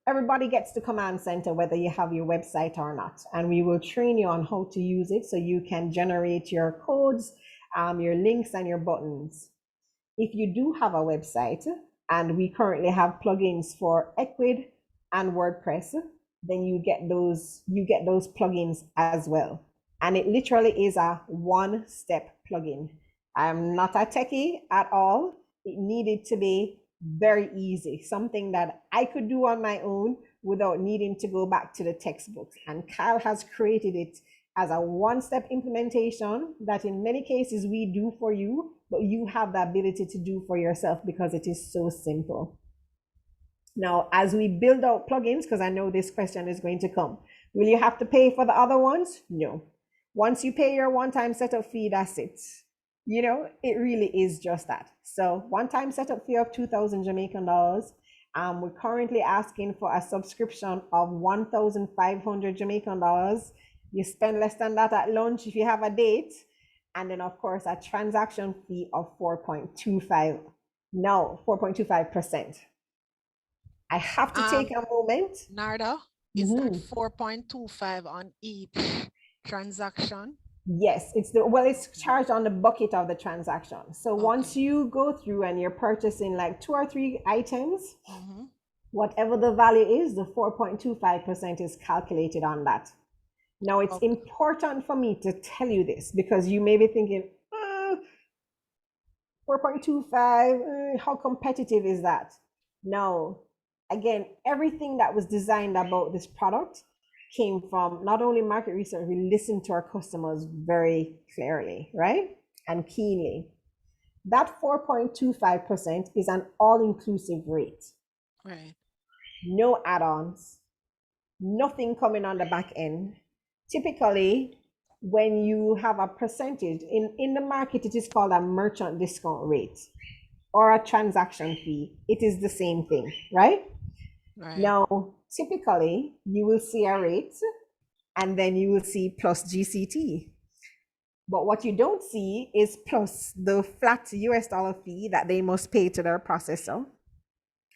everybody gets the command center whether you have your website or not, and we will train you on how to use it so you can generate your codes, your links, and your buttons. If you do have a website, and we currently have plugins for Equid and WordPress, then you get those plugins as well. And it literally is a one-step plugin. I'm not a techie at all. It needed to be very easy, something that I could do on my own without needing to go back to the textbooks. And Kyle has created it as a one-step implementation that in many cases we do for you, but you have the ability to do for yourself because it is so simple. Now, as we build out plugins, because I know this question is going to come, will you have to pay for the other ones? No. Once you pay your one-time setup fee, that's it. It really is just that. So one-time setup fee of 2,000 Jamaican dollars. We're currently asking for a subscription of 1,500 Jamaican dollars. You spend less than that at lunch if you have a date. And then, of course, a transaction fee of 4.25%. I have to take a moment. Narda, is that 4.25 on each transaction? Yes, it's charged on the bucket of the transaction. So once you go through and you're purchasing like 2 or 3 items, whatever the value is, the 4.25% is calculated on that. Now, it's important for me to tell you this because you may be thinking, 4.25, how competitive is that? No. Again, everything that was designed about this product came from not only market research, we listened to our customers very clearly, right? And keenly. That 4.25% is an all-inclusive rate. Right. No add-ons, nothing coming on the back end. Typically, when you have a percentage, in the market, it is called a merchant discount rate or a transaction fee. It is the same thing, right? Right. Now, typically, you will see a rate and then you will see plus GCT. But what you don't see is plus the flat US dollar fee that they must pay to their processor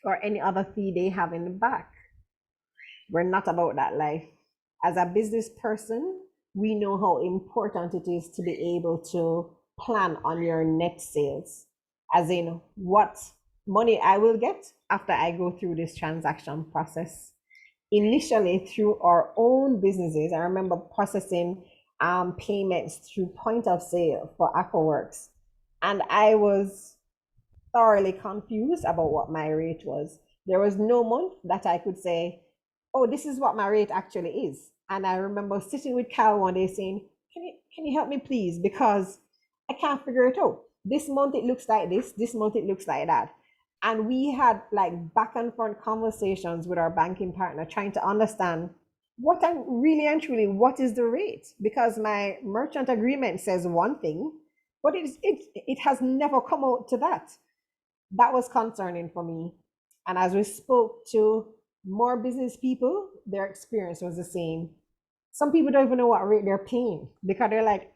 or any other fee they have in the back. We're not about that life. As a business person, we know how important it is to be able to plan on your net sales, as in what money I will get after I go through this transaction process. Initially, through our own businesses, I remember processing payments through point of sale for AquaWorks, and I was thoroughly confused about what my rate was. There was no month that I could say, oh, this is what my rate actually is. And I remember sitting with Cal one day saying, can you help me please? Because I can't figure it out. This month it looks like this month it looks like that. And we had like back and front conversations with our banking partner trying to understand what I'm really and truly, what is the rate? Because my merchant agreement says one thing, but it has never come out to that. That was concerning for me. And as we spoke to more business people, their experience was the same. Some people don't even know what rate they're paying because they're like,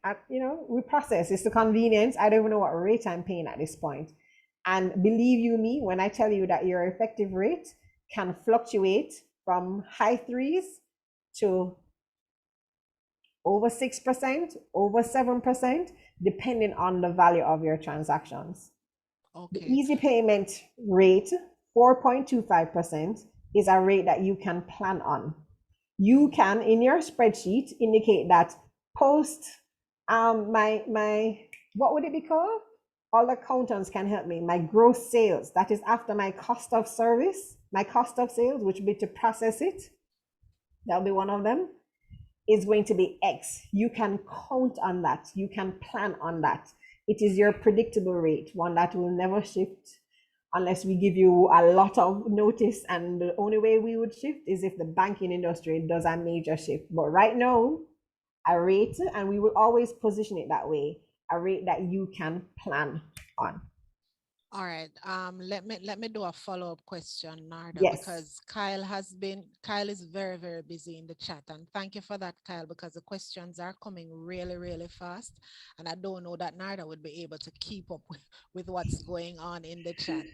we process, it's the convenience. I don't even know what rate I'm paying at this point. And believe you me, when I tell you that your effective rate can fluctuate from high 3s to over 6%, over 7%, depending on the value of your transactions. The easy payment rate, 4.25%, is a rate that you can plan on. You can, in your spreadsheet, indicate that post what would it be called? All accountants can help me. My gross sales, that is after my cost of service, my cost of sales, which would be to process it. that'll be one of them, is going to be X. You can count on that. You can plan on that. It is your predictable rate, one that will never shift unless we give you a lot of notice. And the only way we would shift is if the banking industry does a major shift. But right now, a rate, and we will always position it that way, a rate that you can plan on. All right. Let me do a follow-up question, Narda, Yes. because Kyle is very, very busy in the chat. And thank you for that, Kyle, because the questions are coming really, really fast. And I don't know that Narda would be able to keep up with what's going on in the chat.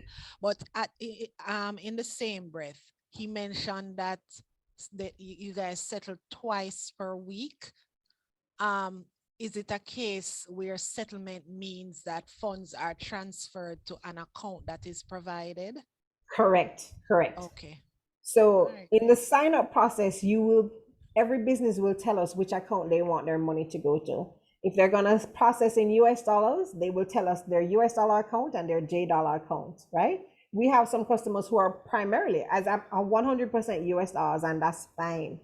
But in the same breath, he mentioned that you guys settle twice per week. Is it a case where settlement means that funds are transferred to an account that is provided? Correct. Correct. Okay. All So right, in the great. sign up process, every business will tell us which account they want their money to go to. If they're gonna process in US dollars, they will tell us their US dollar account and their J dollar account, right? We have some customers who are primarily as a 100% US dollars, and that's fine.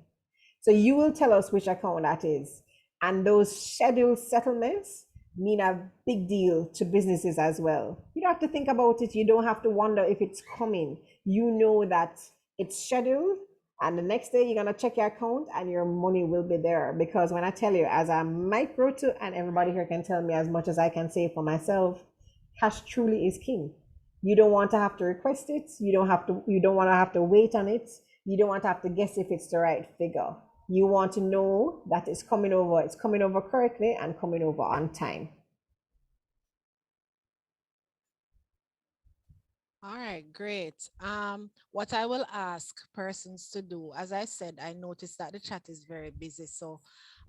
So you will tell us which account that is. And those scheduled settlements mean a big deal to businesses as well. You don't have to think about it. You don't have to wonder if it's coming. You know that it's scheduled, and the next day you're going to check your account and your money will be there. Because when I tell you, as a micro to, and everybody here can tell me as much as I can say for myself, cash truly is king. You don't want to have to request it. You don't want to have to wait on it. You don't want to have to guess if it's the right figure. You want to know that it's coming over correctly and coming over on time. All right, great. What I will ask persons to do, as I said, I noticed that the chat is very busy. So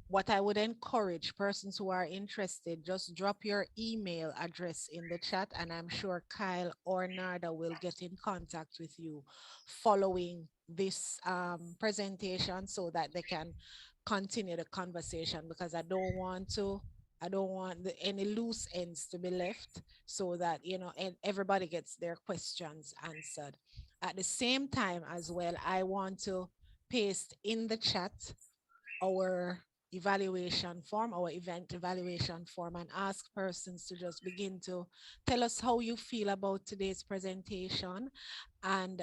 what I would encourage persons who are interested, just drop your email address in the chat, and I'm sure Kyle or Narda will get in contact with you following this presentation so that they can continue the conversation, because I don't want any loose ends to be left, so that, and everybody gets their questions answered. At the same time as well, I want to paste in the chat our evaluation form, our event evaluation form, and ask persons to just begin to tell us how you feel about today's presentation, and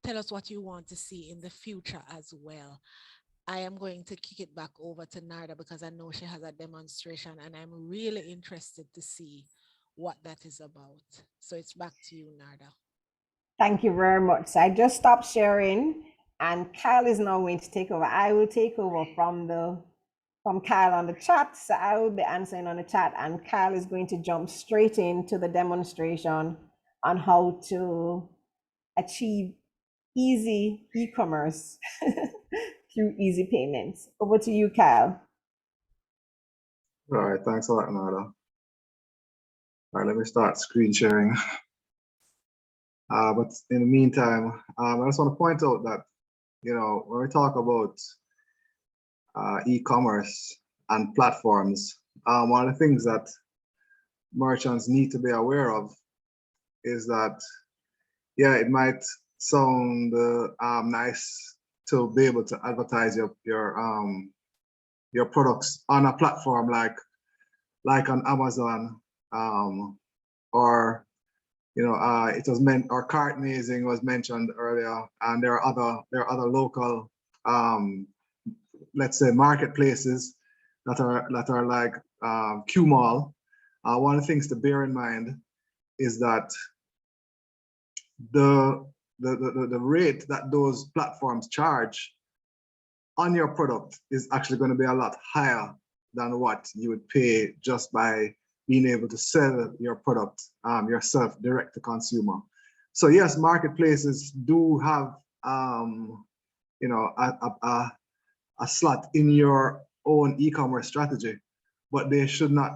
tell us what you want to see in the future as well. I am going to kick it back over to Narda because I know she has a demonstration and I'm really interested to see what that is about. So it's back to you, Narda. Thank you very much. So I just stopped sharing, and Kyle is now going to take over. I will take over from Kyle on the chat. So I will be answering on the chat, and Kyle is going to jump straight into the demonstration on how to achieve easy e-commerce through easy payments. Over to you, Kyle. All right, thanks a lot, Narda. All right, let me start screen sharing. But in the meantime, I just want to point out that, when we talk about e-commerce and platforms, one of the things that merchants need to be aware of is that, yeah, it might sound nice to be able to advertise your products on a platform like on Amazon, or it was meant, or cart mazing was mentioned earlier, and there are other local, let's say, marketplaces that are like Qmall. One of the things to bear in mind is that the rate that those platforms charge on your product is actually going to be a lot higher than what you would pay just by being able to sell your product yourself direct to consumer. So yes, marketplaces do have a slot in your own e-commerce strategy, but they should not.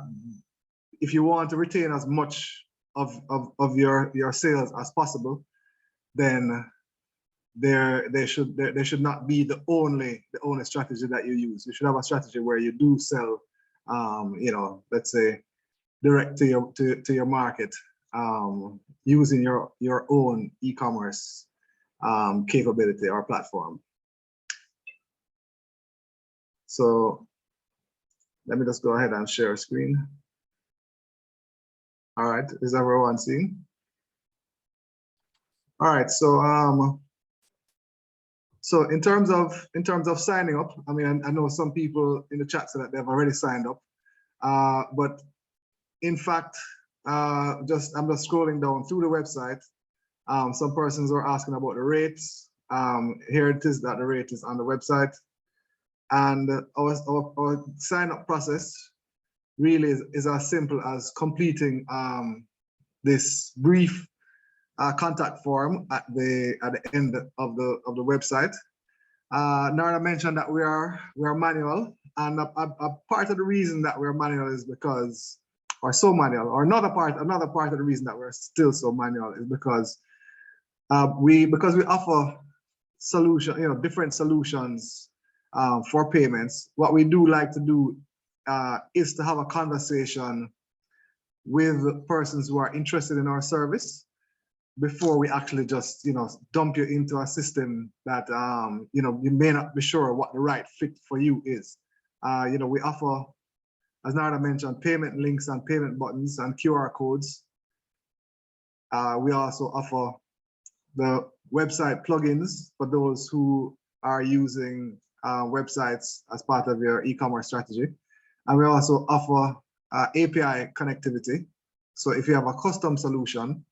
If you want to retain as much of your sales as possible, then they should not be the only strategy that you use. You should have a strategy where you do sell, let's say, direct to your market, using your own e-commerce capability or platform. So let me just go ahead and share screen. All right, is everyone seeing? All right, so in terms of signing up, I mean, I know some people in the chat said that they've already signed up, but in fact, I'm just scrolling down through the website. Some persons are asking about the rates. Here it is that the rate is on the website, and our sign up process really is as simple as completing this brief contact form at the end of the website. Narda mentioned that we are manual, and a part of the reason that we're manual is because, or so manual, or another part of the reason that we're still so manual is because we offer different solutions for payments. What we do like to do is to have a conversation with persons who are interested in our service before we actually just dump you into a system that you may not be sure what the right fit for you is. We offer, as Narda mentioned, payment links and payment buttons and QR codes. We also offer the website plugins for those who are using websites as part of your e-commerce strategy. And we also offer API connectivity. So if you have a custom solution,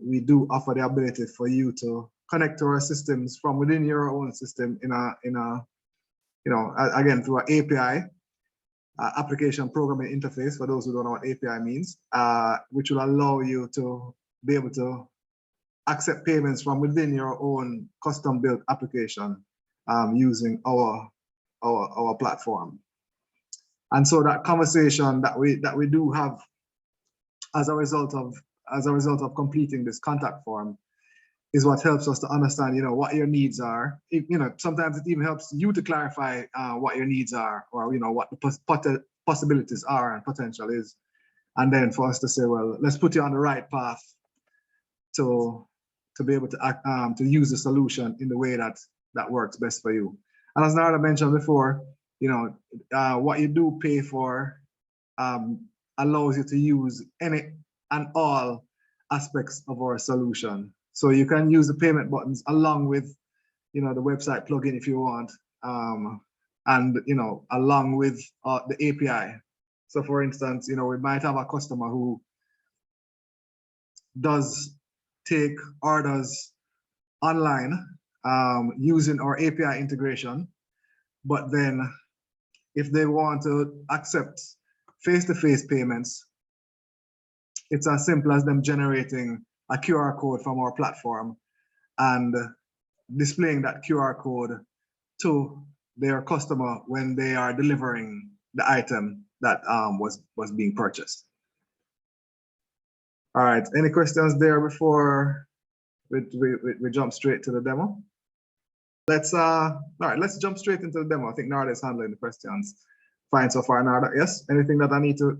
we do offer the ability for you to connect to our systems from within your own system again, through an API, application programming interface, for those who don't know what API means, which will allow you to be able to accept payments from within your own custom built application using our platform. And so that conversation that we do have as a result of completing this contact form is what helps us to understand, what your needs are. Sometimes it even helps you to clarify what your needs are, or what the possibilities are and potential is, and then for us to say, well, let's put you on the right path to be able to use the solution in the way that works best for you. And as Narda mentioned before, what you do pay for allows you to use any and all aspects of our solution. So you can use the payment buttons along with, the website plugin if you want, and along with the API. So for instance, we might have a customer who does take orders online using our API integration, but then if they want to accept face-to-face payments, it's as simple as them generating a QR code from our platform and displaying that QR code to their customer when they are delivering the item that was being purchased. All right, any questions there before we jump straight to the demo? All right, let's jump straight into the demo. I think Narda is handling the questions fine so far. Narda, yes? Anything that I need to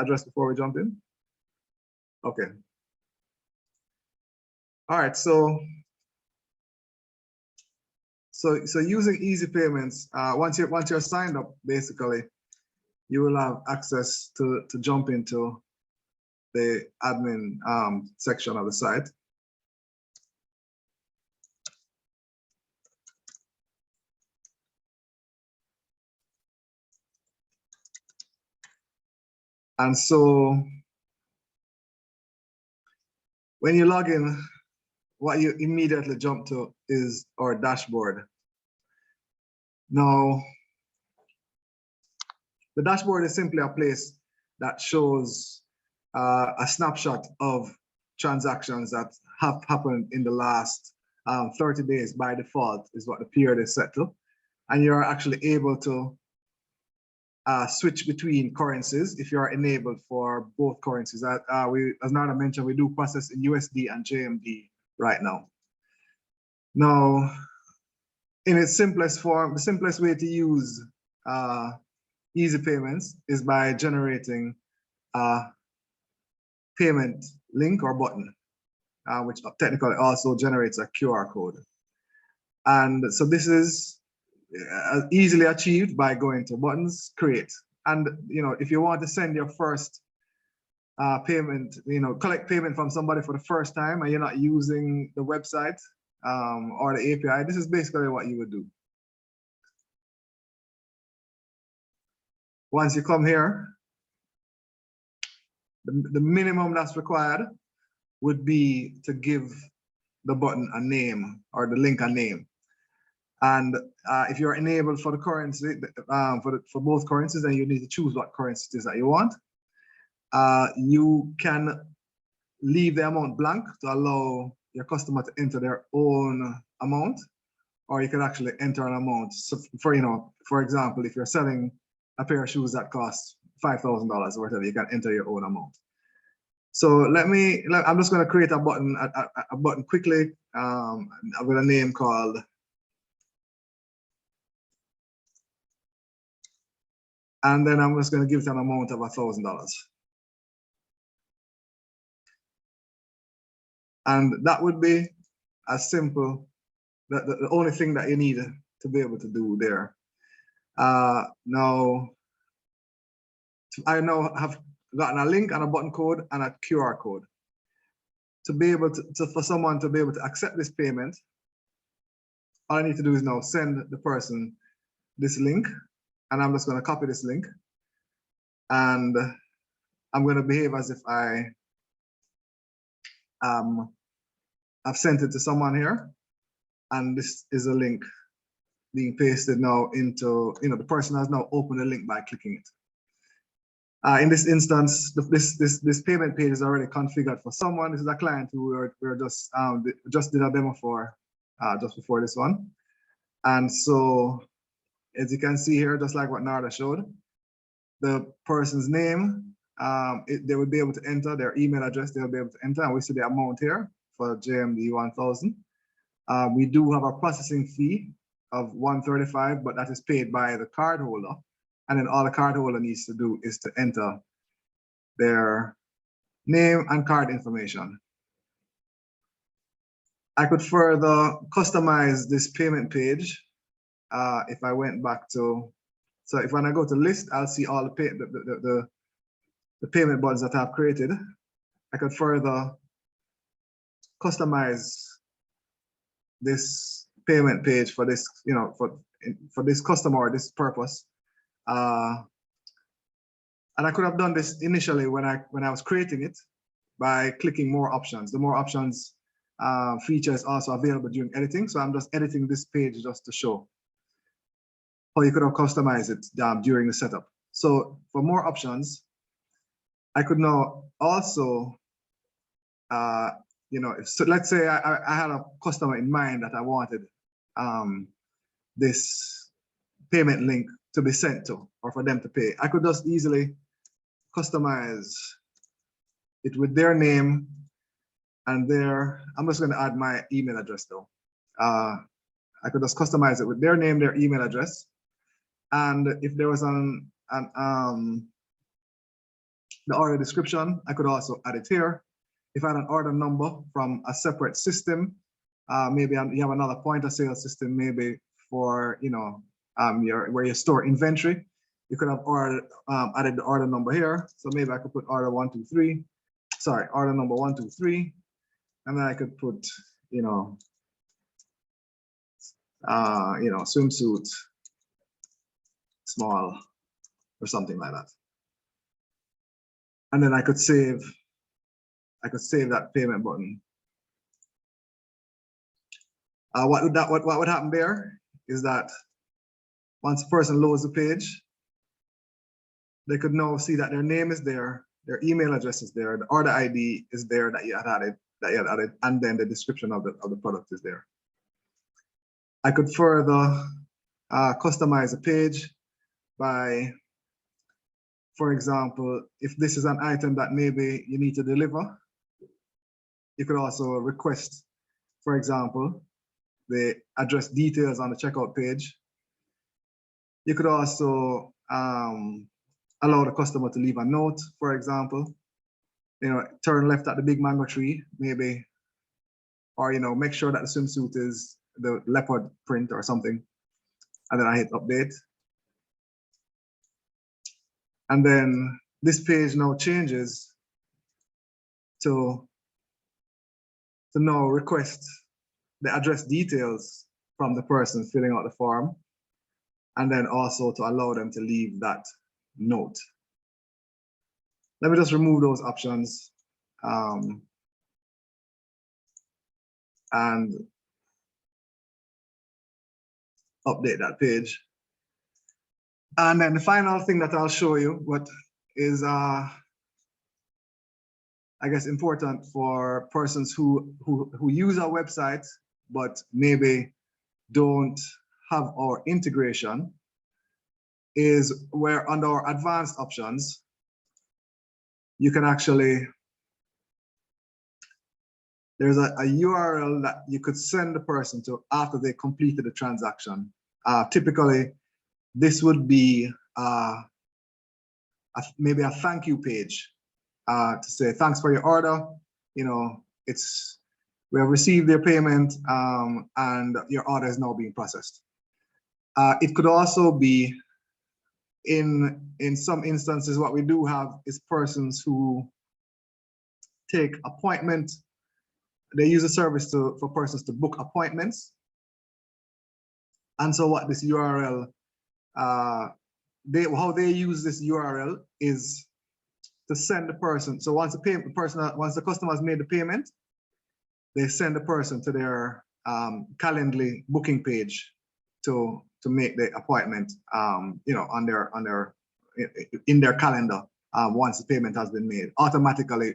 address before we jump in? Okay. All right, so using EZEE Payments, once you're signed up, basically, you will have access to jump into the admin section of the site. And so when you log in, what you immediately jump to is our dashboard. Now, the dashboard is simply a place that shows a snapshot of transactions that have happened in the last 30 days by default is what the period is set to. And you're actually able to switch between currencies if you are enabled for both currencies. As Narda mentioned, we do process in USD and JMD right now. Now, in its simplest form, the simplest way to use EZEE Payments is by generating a payment link or button, which technically also generates a QR code. And so this is easily achieved by going to buttons, create. And if you want to send your first payment, collect payment from somebody for the first time and you're not using the website or the API, this is basically what you would do. Once you come here, the minimum that's required would be to give the button a name or the link a name. And if you're enabled for the currency, for both currencies, then you need to choose what currency it is that you want. You can leave the amount blank to allow your customer to enter their own amount, or you can actually enter an amount. So for example, if you're selling a pair of shoes that costs $5,000 or whatever, you can enter your own amount. So I'm just going to create a button quickly with a name called and then I'm just going to give it an amount of $1,000. And that would be as simple, the only thing that you need to be able to do there. Now, I now have gotten a link and a button code and a QR code. To be able for someone to be able to accept this payment, all I need to do is now send the person this link, and I'm just going to copy this link, and I'm going to behave as if I've sent it to someone here, and this is a link being pasted now into, the person has now opened the link by clicking it. In this instance, this payment page is already configured for someone. This is a client who we're just did a demo for just before this one. And so, as you can see here, just like what Narda showed, the person's name, they would be able to enter their email address, they'll be able to enter, and we see the amount here for JMD 1000. We do have a processing fee of $135, but that is paid by the cardholder. And then all the cardholder needs to do is to enter their name and card information. I could further customize this payment page if I went back to, so if when I go to list, I'll see all the payment buttons that I've created. I could further customize this payment page for this, for this customer or this purpose. And I could have done this initially when I was creating it by clicking more options. The more options feature is also available during editing. So I'm just editing this page just to show how you could have customized it during the setup. So for more options, I could now also, so let's say I had a customer in mind that I wanted this payment link to be sent to, or for them to pay. I could just easily customize it with their name and I'm just going to add my email address though. I could just customize it with their name, their email address. And if there was the order description, I could also add it here. If I had an order number from a separate system, maybe you have another point of sale system, maybe for, where you store inventory, you could have added the order number here. So maybe I could put order 123, sorry, order number 123. And then I could put, swimsuit, small, or something like that. And then I could save that payment button. What would happen there is that once a person loads the page, they could now see that their name is there, their email address is there, the order ID is there that you had added, and then the description of the product is there. I could further customize the page by, for example, if this is an item that maybe you need to deliver, you could also request, for example, the address details on the checkout page. You could also allow the customer to leave a note, for example, turn left at the big mango tree, maybe, or, make sure that the swimsuit is the leopard print or something. and then I hit update. And then this page now changes to now request the address details from the person filling out the form, and then also to allow them to leave that note. Let me just remove those options and update that page. And then the final thing that I'll show you, what is I guess important for persons who use our website but maybe don't have our integration, is where under our advanced options you can actually, there's a URL that you could send the person to after they completed the transaction. Typically this would be maybe a thank you page to say thanks for your order. You know, we have received your payment and your order is now being processed. It could also be in some instances, what we do have is persons who take appointment. They use a service for persons to book appointments. And so what this URL, how they use this URL is to send the person. So once the customer has made the payment, they send the person to their Calendly booking page to make the appointment, you know, in their calendar once the payment has been made, automatically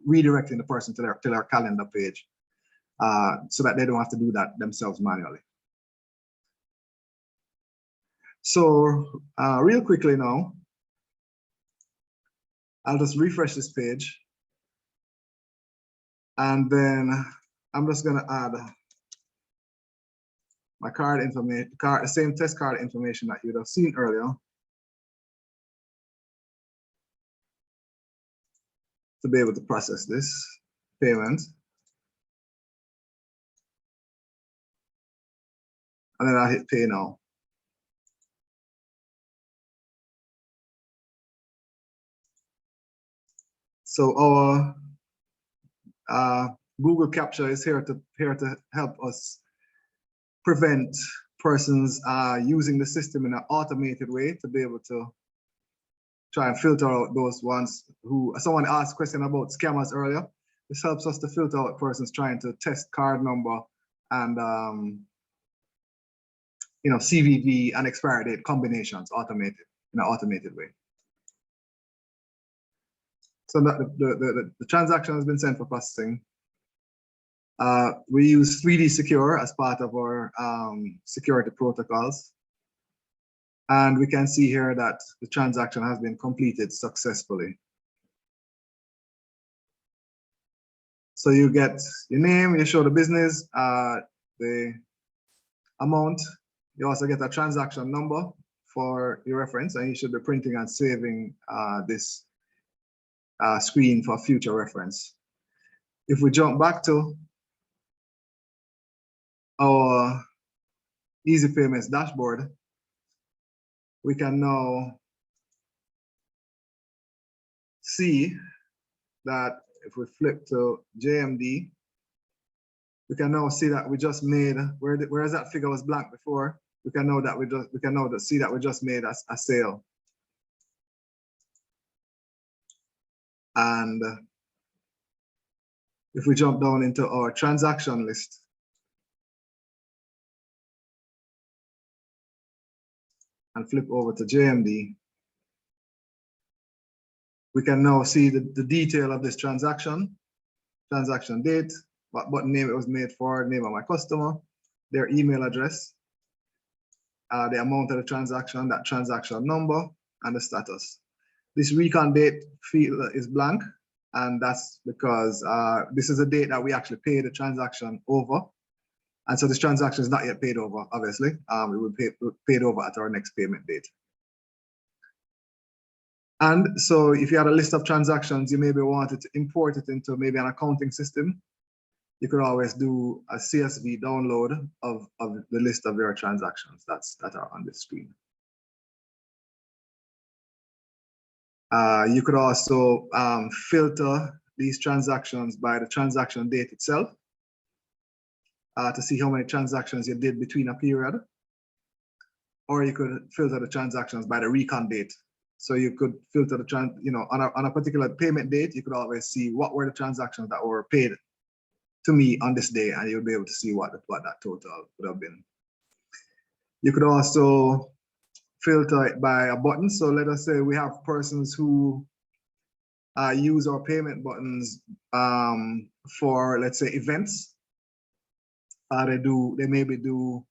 redirecting the person to their calendar page so that they don't have to do that themselves manually. So real quickly now, I'll just refresh this page, and then I'm just gonna add my card information, the same test card information that you'd have seen earlier, to be able to process this payment. And then I hit pay now. So our Google Capture is here to help us prevent persons using the system in an automated way to be able to try and filter out those ones who, someone asked a question about scammers earlier. This helps us to filter out persons trying to test card number and you know, CVV and expiry date combinations in an automated way. So that the transaction has been sent for processing. We use 3D Secure as part of our security protocols. And we can see here that the transaction has been completed successfully. So you get your name, you show the business, the amount. You also get a transaction number for your reference, and you should be printing and saving this screen for future reference. If we jump back to our EZEE Payments dashboard, we can now see that if we flip to JMD, we can now see that we just made, whereas that figure was blank before, we can know that see that we just made a sale. And if we jump down into our transaction list, and flip over to JMD, we can now see the detail of this transaction date, what name it was made for, name of my customer, their email address, the amount of the transaction, that transaction number, and the status. This recon date field is blank, and that's because this is a date that we actually pay the transaction over. And so this transaction is not yet paid over, obviously. It will be paid over at our next payment date. And so if you had a list of transactions, you maybe wanted to import it into maybe an accounting system. you could always do a CSV download of the list of your transactions that are on the screen. You could also filter these transactions by the transaction date itself to see how many transactions you did between a period. Or you could filter the transactions by the recon date. So you could filter the on a particular payment date, you could always see what were the transactions that were paid to me on this day, and you'll be able to see what that total would have been. You could also filter it by a button. So let us say we have persons who use our payment buttons for, let's say, events. They maybe do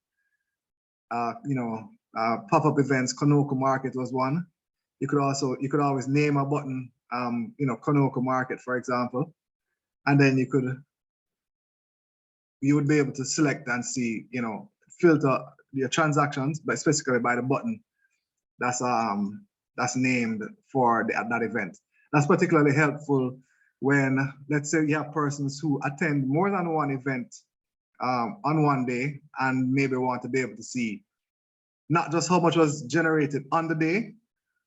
pop-up events. Konoko Market was one. You could always name a button, Konoko Market, for example, and then you would be able to select and see, filter your transactions, but specifically by the button that's named for that event. That's particularly helpful when, let's say, you have persons who attend more than one event on one day and maybe want to be able to see not just how much was generated on the day,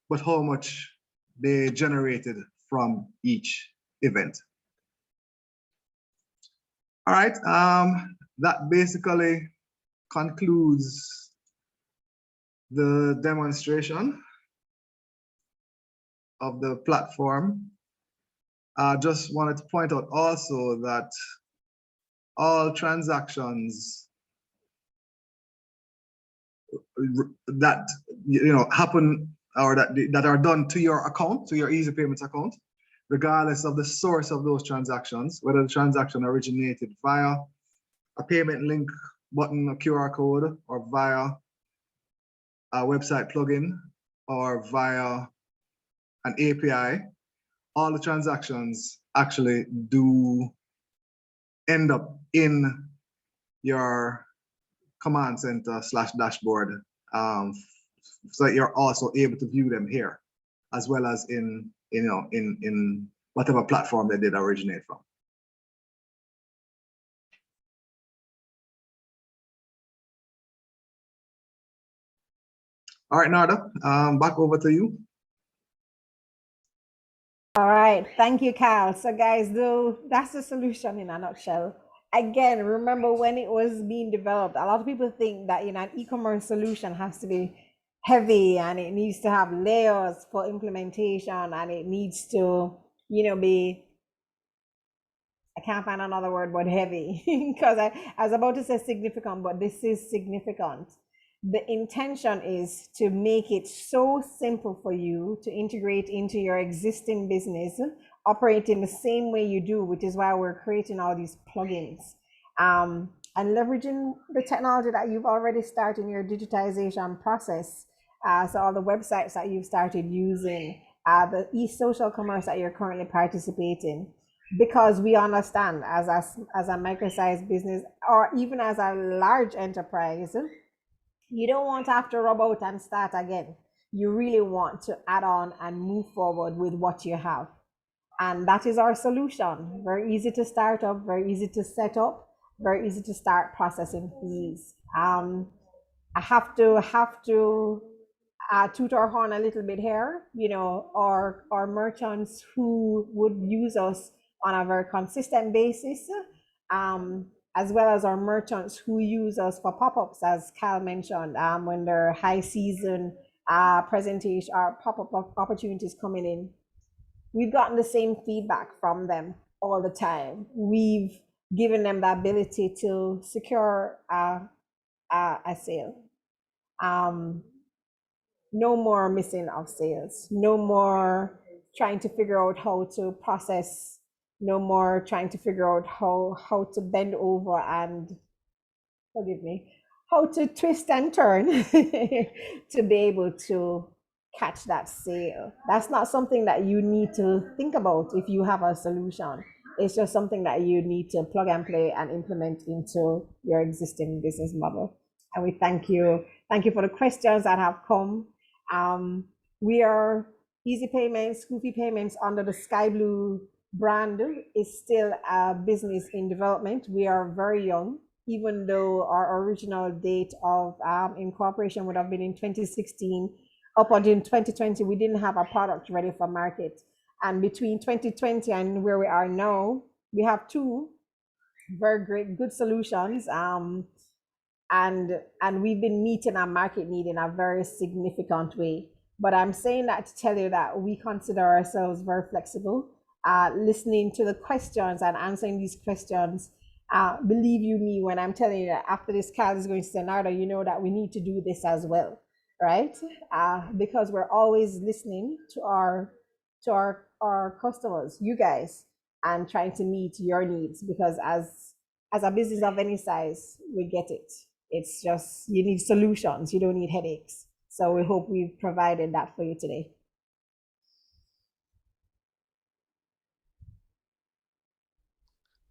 but how much they generated from each event. All right, that basically concludes the demonstration of the platform. I just wanted to point out also that all transactions that happen or that are done to your account, to your EZEE Payments account, regardless of the source of those transactions, whether the transaction originated via a payment link button, a QR code, or via a website plugin, or via an API, all the transactions actually do end up in your command center / dashboard, so that you're also able to view them here, as well as in whatever platform they did originate from. All right, Narda, back over to you. All right, thank you, Kyle. So guys, that's the solution in a nutshell. Again, remember when it was being developed, a lot of people think that an e-commerce solution has to be heavy and it needs to have layers for implementation and it needs to, be, I can't find another word but heavy because I was about to say significant, but this is significant. The intention is to make it so simple for you to integrate into your existing business, operate in the same way you do, which is why we're creating all these plugins, and leveraging the technology that you've already started in your digitization process. So all the websites that you've started using, the e-social commerce that you're currently participating, because we understand as a micro-sized business or even as a large enterprise, you don't want to have to rub out and start again. You really want to add on and move forward with what you have. And that is our solution. Very easy to start up, very easy to set up, very easy to start processing fees. I have to toot our horn a little bit here. Our merchants who would use us on a very consistent basis, as well as our merchants who use us for pop-ups, as Kyle mentioned, when there are high season presentation or pop-up opportunities coming in. We've gotten the same feedback from them all the time. We've given them the ability to secure a sale. No more missing of sales, no more trying to figure out how to process, no more trying to figure out how to bend over and, forgive me, how to twist and turn to be able to catch that sale. That's not something that you need to think about if you have a solution. It's just something that you need to plug and play and implement into your existing business model. And we thank you. Thank you for the questions that have come. We are EZEE Payments, Goofy Payments under the Sky Blue brand is still a business in development. We are very young, even though our original date of incorporation would have been in 2016. Up until 2020, we didn't have a product ready for market. And between 2020 and where we are now, we have two very great, good solutions. And we've been meeting our market need in a very significant way. But I'm saying that to tell you that we consider ourselves very flexible, listening to the questions and answering these questions. Believe you me when I'm telling you that after this call is going to say, Narda, you know that we need to do this as well, right? Because we're always listening to our customers, you guys, and trying to meet your needs. Because as a business of any size, we get it. It's just you need solutions, you don't need headaches. So we hope we've provided that for you today.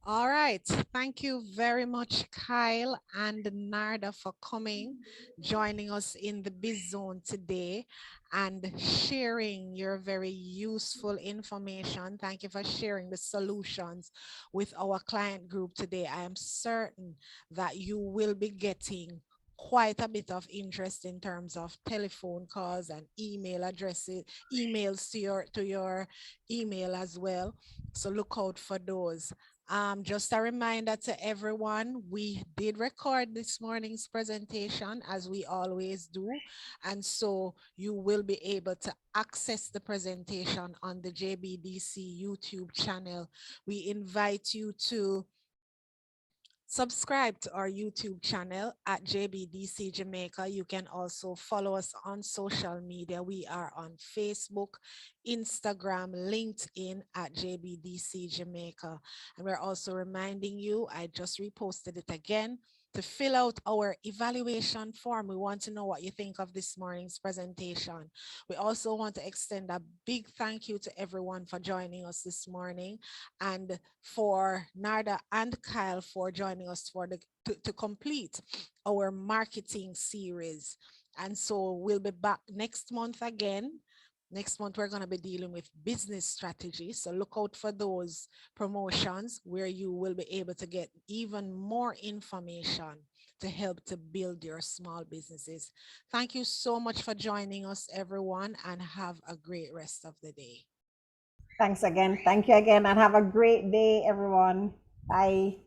All right. Thank you very much, Kyle and Narda, for coming, joining us in the Biz Zone today and sharing your very useful information. Thank you for sharing the solutions with our client group today. I am certain that you will be getting quite a bit of interest in terms of telephone calls and email addresses, emails to your email as well. So look out for those. Just a reminder to everyone, we did record this morning's presentation as we always do. And so you will be able to access the presentation on the JBDC YouTube channel. We invite you to subscribe to our YouTube channel at JBDC Jamaica. You can also follow us on social media. We are on Facebook, Instagram, LinkedIn at JBDC Jamaica. And we're also reminding you, I just reposted it again, to fill out our evaluation form. We want to know what you think of this morning's presentation. We also want to extend a big thank you to everyone for joining us this morning, and for Narda and Kyle for joining us for to complete our marketing series. And so we'll be back next month again. Next month, we're going to be dealing with business strategy. So look out for those promotions where you will be able to get even more information to help to build your small businesses. Thank you so much for joining us, everyone, and have a great rest of the day. Thanks again. Thank you again, and have a great day, everyone. Bye.